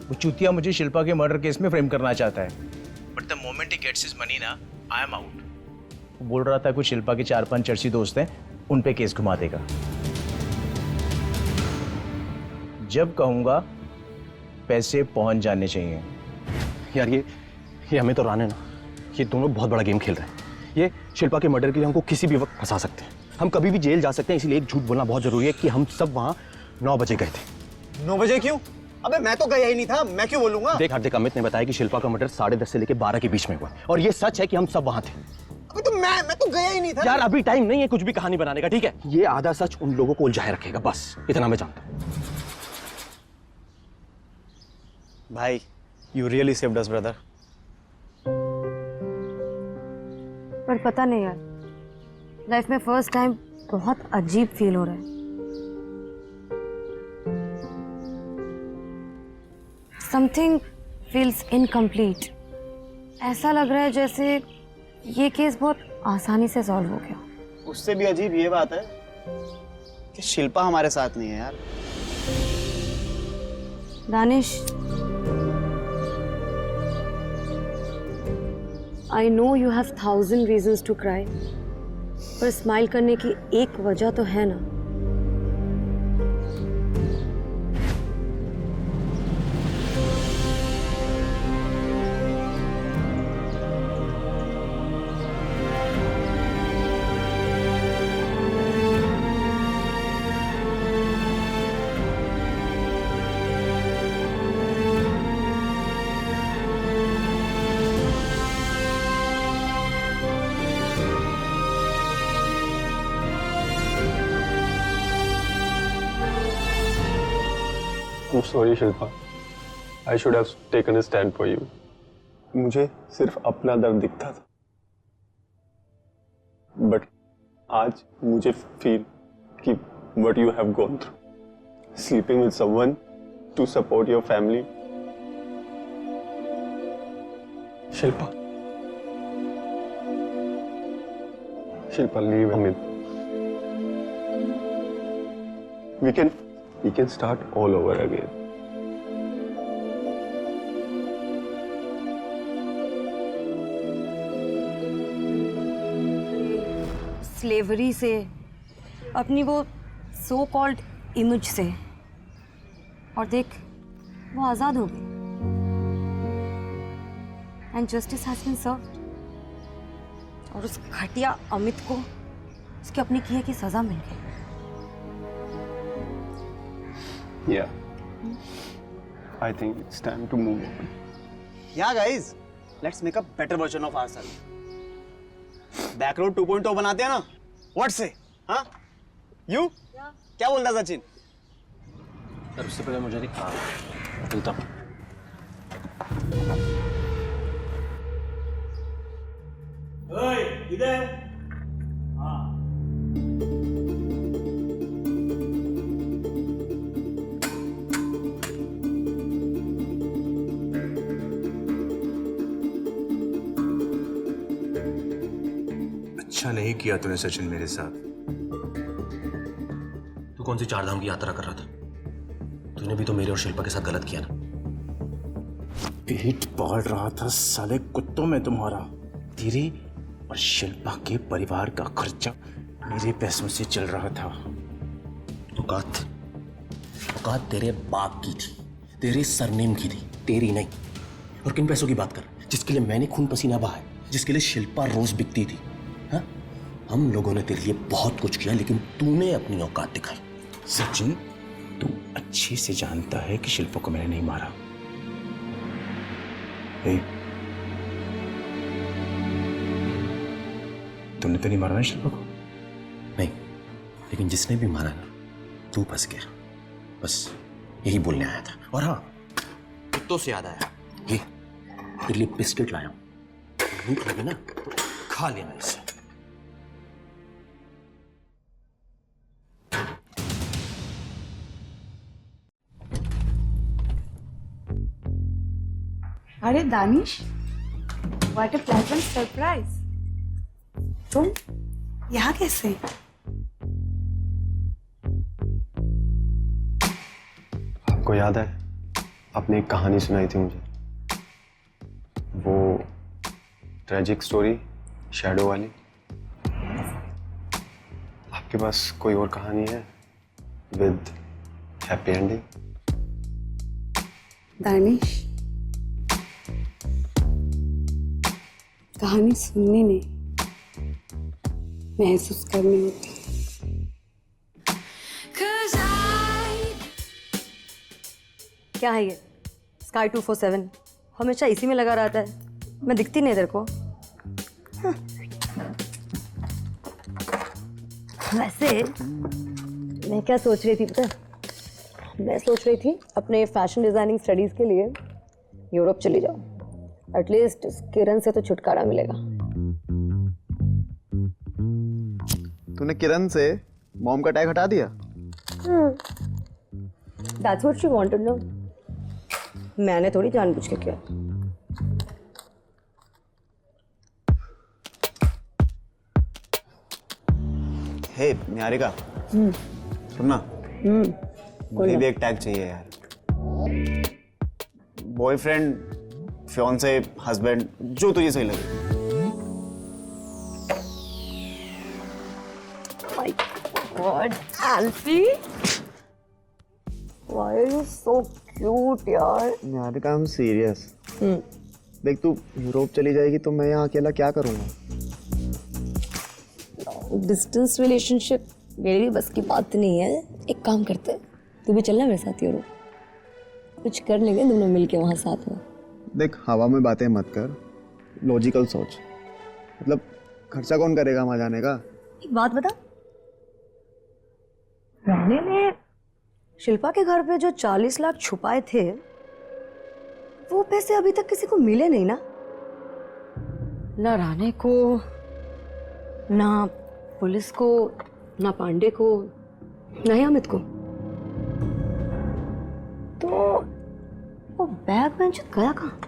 वो चूतिया मुझे शिल्पा के मर्डर केस में फ्रेम करना चाहता है, but the moment he gets his money ना, आई एम आउट। वो बोल रहा था कुछ शिल्पा के 4-5 चर्ची दोस्त हैं, उन पे केस घुमा देगा। जब कहूंगा पैसे पहुंच जाने चाहिए। यार ये हमें तो राणे ना, ये दोनों बहुत बड़ा गेम खेल रहे हैं। ये शिल्पा के मर्डर के लिए हमको किसी भी वक्त फंसा सकते हैं, हम कभी भी जेल जा सकते हैं। इसलिए एक झूठ बोलना बहुत जरूरी है कि हम सब वहां 9 बजे गए थे। 9 बजे क्यों? अबे मैं तो गया ही नहीं था, मैं क्यों बोलूंगा? देख हार्दिक, अमित ने बताया कि शिल्पा का मर्डर 10:30 से लेकर 12 के बीच में हुआ, और ये सच है कि हम सब वहां थे। अबे तो मैं तो गया ही नहीं था। यार अभी टाइम नहीं है कुछ भी कहानी बनाने का, ठीक है? ये आधा सच उन लोगों को उलझाए रखेगा, बस इतना मैं जानता हूं। भाई, you really saved us brother. पर पता नहीं यार, लाइफ में फर्स्ट टाइम बहुत अजीब फील हो रहा है। Something feels incomplete. ऐसा लग रहा है जैसे ये केस बहुत आसानी से सॉल्व हो गया। उससे भी अजीब ये बात है कि शिल्पा हमारे साथ नहीं है यार। Danish, I know you have 1000 reasons to cry, पर स्माइल करने की एक वजह तो है ना। I'm sorry Shilpa, I should have taken a stand for you. मुझे सिर्फ अपना दर्द दिखता था, बट आज मुझे फील कि what you have gone through, sleeping with someone to support your family. Shilpa, leave Amit. We can start all over again. Slavery से, अपनी वो सो कॉल्ड इमेज से, और देख वो आजाद हो गई। And justice has been served, और उस घटिया अमित को उसके अपने किए की सजा मिल गई। Yeah, I think it's time to move on. Yeah guys, let's make a better version of ourselves. Backroad 2.0 बनाते हैं ना? What say? हाँ? You? क्या बोलता है सचिन? सर उससे पहले मुझे नहीं कहा, बोलता हूँ। ओए, इधर। हाँ। अच्छा नहीं किया तूने सचिन मेरे साथ। तू कौन सी चारधाम की यात्रा कर रहा था? तूने भी तो मेरे और शिल्पा के साथ गलत किया ना। पेट पाल रहा था साले कुत्तों में तुम्हारा। तेरे और शिल्पा के परिवार का खर्चा मेरे पैसों से चल रहा था। औकात तेरे बाप की थी, तेरे सरनेम की थी, तेरी नहीं। और किन पैसों की बात कर? जिसके लिए मैंने खून पसीना बहाया, जिसके लिए शिल्पा रोज बिकती थी। हाँ, हम लोगों ने तेरे लिए बहुत कुछ किया, लेकिन तूने अपनी औकात दिखाई। सचिन, तू अच्छे से जानता है कि शिल्पा को मैंने नहीं मारा। तुमने तो नहीं मारा ना शिल्पा को? नहीं, लेकिन जिसने भी मारा ना, तू फंस गया। बस यही बोलने आया था। और हाँ, कुत्तों से याद आया, ये तेरे लिए बिस्किट लाया हूं। भूख लगे ना तो खा लेना इसे। अरे Danish, what a pleasant surprise. तुम यहाँ कैसे? आपको याद है आपने एक कहानी सुनाई थी मुझे, वो ट्रेजिक स्टोरी शैडो वाली। आपके पास कोई और कहानी है विद हैप्पी एंडिंग? दानिश, कहानी सुनने नहीं, महसूस करनी होती। क्या है ये स्काई 247? हमेशा इसी में लगा रहता है, मैं दिखती नहीं तेरे को। हाँ। वैसे मैं क्या सोच रही थी पता है? मैं सोच रही थी अपने फैशन डिजाइनिंग स्टडीज के लिए यूरोप चली जाऊं। एटलीस्ट इस किरण से तो छुटकारा मिलेगा। तूने किरण से मॉम का टैग हटा दिया? That's what she wanted, no? मैंने थोड़ी जानबूझ के किया। हे निहारिका, सुनना, मुझे भी एक टैग चाहिए यार। बॉयफ्रेंड, फियांसे, हस्बैंड, जो तुझे सही लगे। My God, Alfie, why are you so cute, यार? Niharika, I am serious. देख, तू यूरोप चली जाएगी तो मैं यहाँ अकेला क्या करूँगा? डिस्टेंस रिलेशनशिप मेरे भी बस की बात नहीं है। एक काम करते हैं, तू भी चलना मेरे साथ यूरोप, कुछ कर लेंगे दोनों मिलके वहाँ साथ में। देख, हवा में बातें मत कर, लॉजिकल सोच। मतलब खर्चा कौन करेगा वहाँ जाने का? एक बात बता, रानी ने शिल्पा के घर पे जो 40 लाख छुपाए थे, वो पैसे अभी तक किसी को मिले नहीं ना? ना राणे को, ना पुलिस को, ना पांडे को, ना ही अमित को। तो वो बैग बेंच गया कहाँ?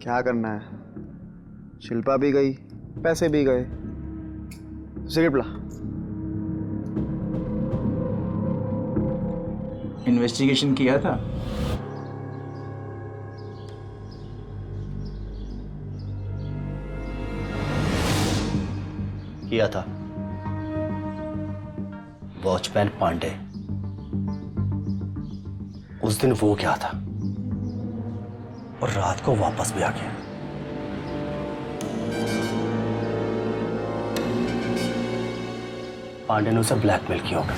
क्या करना है? शिल्पा भी गई, पैसे भी गए। सिगरेट पिला। इन्वेस्टिगेशन किया था? किया था। वॉचमैन पांडे, उस दिन वो गया था और रात को वापस भी आ गया। पांडे ने उसे ब्लैकमेल किया होगा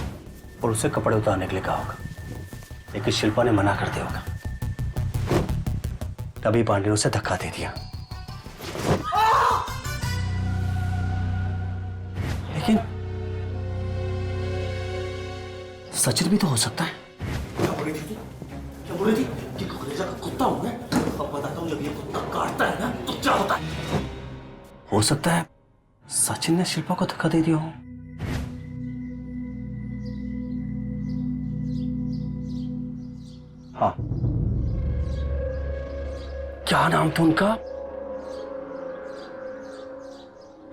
और उसे कपड़े उतारने के लिए कहा होगा, लेकिन शिल्पा ने मना कर दिया होगा। तभी पांडे ने उसे धक्का दे दिया। लेकिन सचिन भी तो हो सकता है। क्या बोल रही थी? क्या बोल रही थी? कि कुकरेजा का कुत्ता हूं मैं। अब बताता हूं, जब ये कुत्ता काटता है ना तो क्या होता है। हो सकता है सचिन ने शिल्पा को धक्का दे दिया हो। हाँ, क्या नाम था उनका?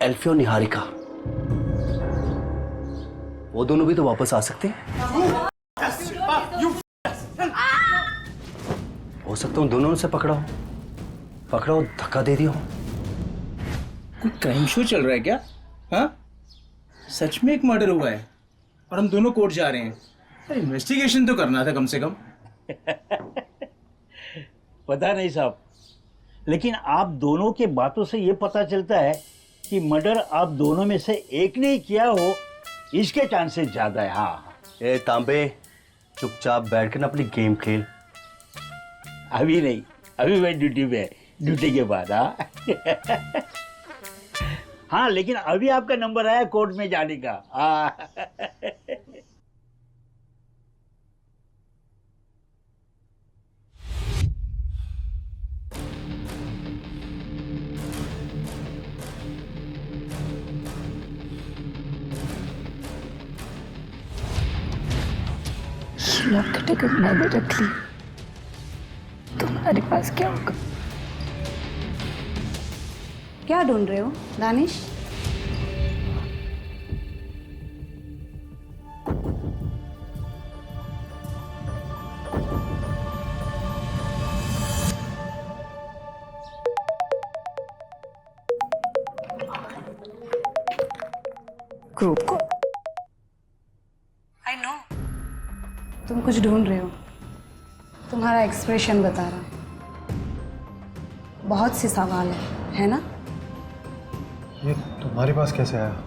एल्फी और निहारिका। वो दोनों भी तो वापस आ सकते हैं। हो सकता है दोनों से पकड़ा हो, धक्का दे दिया हो। कोई क्राइम शो चल रहा है क्या? हाँ, सच में एक मर्डर हुआ है और हम दोनों कोर्ट जा रहे हैं। अरे इन्वेस्टिगेशन तो करना था कम से कम। पता नहीं साहब, लेकिन आप दोनों के बातों से ये पता चलता है कि मर्डर आप दोनों में से एक ने ही किया हो, इसके चांसेस ज्यादा है। हाँ, ए तांबे, चुपचाप बैठ कर ना अपनी गेम खेल। अभी नहीं, अभी मैं ड्यूटी पे, ड्यूटी के बाद। हाँ हाँ, लेकिन अभी आपका नंबर आया कोर्ट में जाने का। हाँ लॉकेट अगर मैंने रख ली तुम्हारे पास क्या होगा? क्या ढूंढ रहे हो दानिश? ग्रुप को आई नो तुम कुछ ढूंढ रहे हो, तुम्हारा एक्सप्रेशन बता रहा। बहुत से सवाल है ना? ये तुम्हारे पास कैसे आया?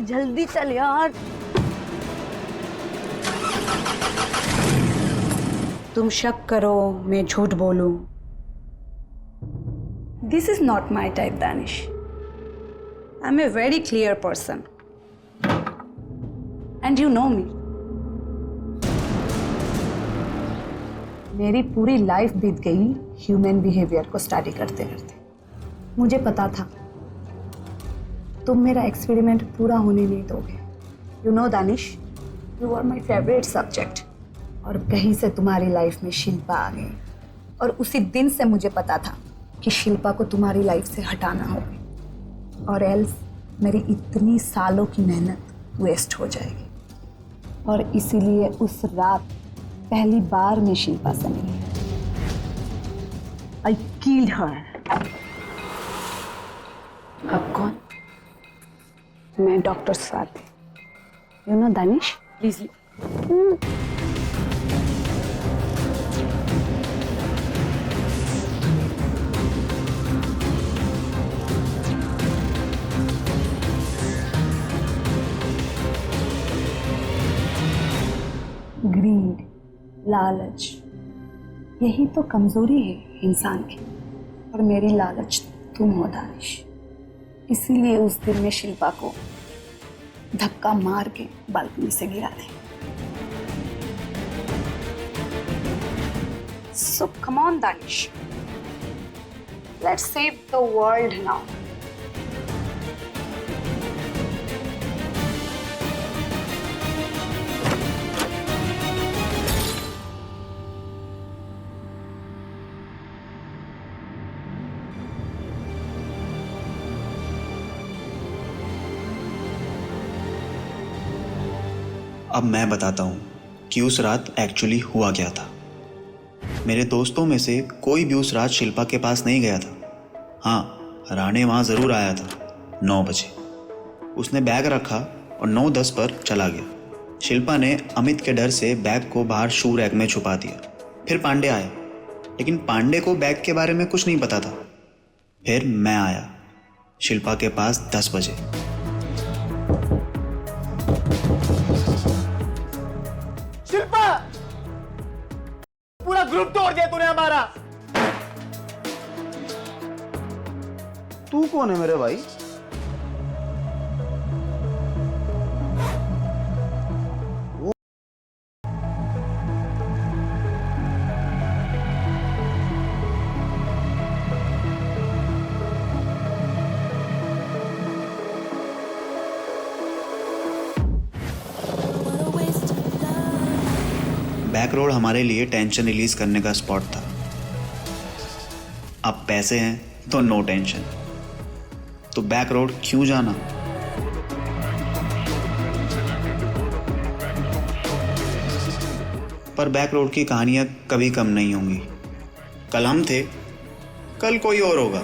जल्दी चल यार। तुम शक करो, मैं झूठ बोलूं। This is not my type Danish. I am a very clear person and you know me. मेरी पूरी लाइफ बीत गई ह्यूमन बिहेवियर को स्टडी करते करते। मुझे पता था तुम मेरा एक्सपेरिमेंट पूरा होने नहीं दोगे। You know Danish, you are my favourite subject. और कहीं से तुम्हारी लाइफ में शिल्पा आ गई और उसी दिन से मुझे पता था कि शिल्पा को तुम्हारी लाइफ से हटाना होगा, और एल्स मेरी इतनी सालों की मेहनत वेस्ट हो जाएगी। और इसीलिए उस रात पहली बार मैं शिल्पा से मिली। I killed her. अब कौन? मैं doctor Swati. You know Danish? Please. Greed, लालच, यही तो कमजोरी है इंसान की। और मेरी लालच तुम हो दानिश। इसीलिए उस दिन में शिल्पा को धक्का मार के बालकनी से गिरा दे। So come on, Danish. Let's save the world now. अब मैं बताता हूँ कि उस रात एक्चुअली हुआ क्या था। मेरे दोस्तों में से कोई भी उस रात शिल्पा के पास नहीं गया था। हाँ, राणे वहाँ ज़रूर आया था 9 बजे। उसने बैग रखा और 9:10 पर चला गया। शिल्पा ने अमित के डर से बैग को बाहर शू रैक में छुपा दिया। फिर पांडे आया, लेकिन पांडे को बैग के बारे में कुछ नहीं पता था। फिर मैं आया शिल्पा के पास 10 बजे। शिल्पा, पूरा ग्रुप तोड़ दिया तूने हमारा। तू कौन है मेरे भाई? बैक रोड हमारे लिए टेंशन रिलीज करने का स्पॉट था। अब पैसे हैं तो नो टेंशन। तो बैक रोड क्यों जाना? पर बैक रोड की कहानियां कभी कम नहीं होंगी। कल हम थे, कल कोई और होगा।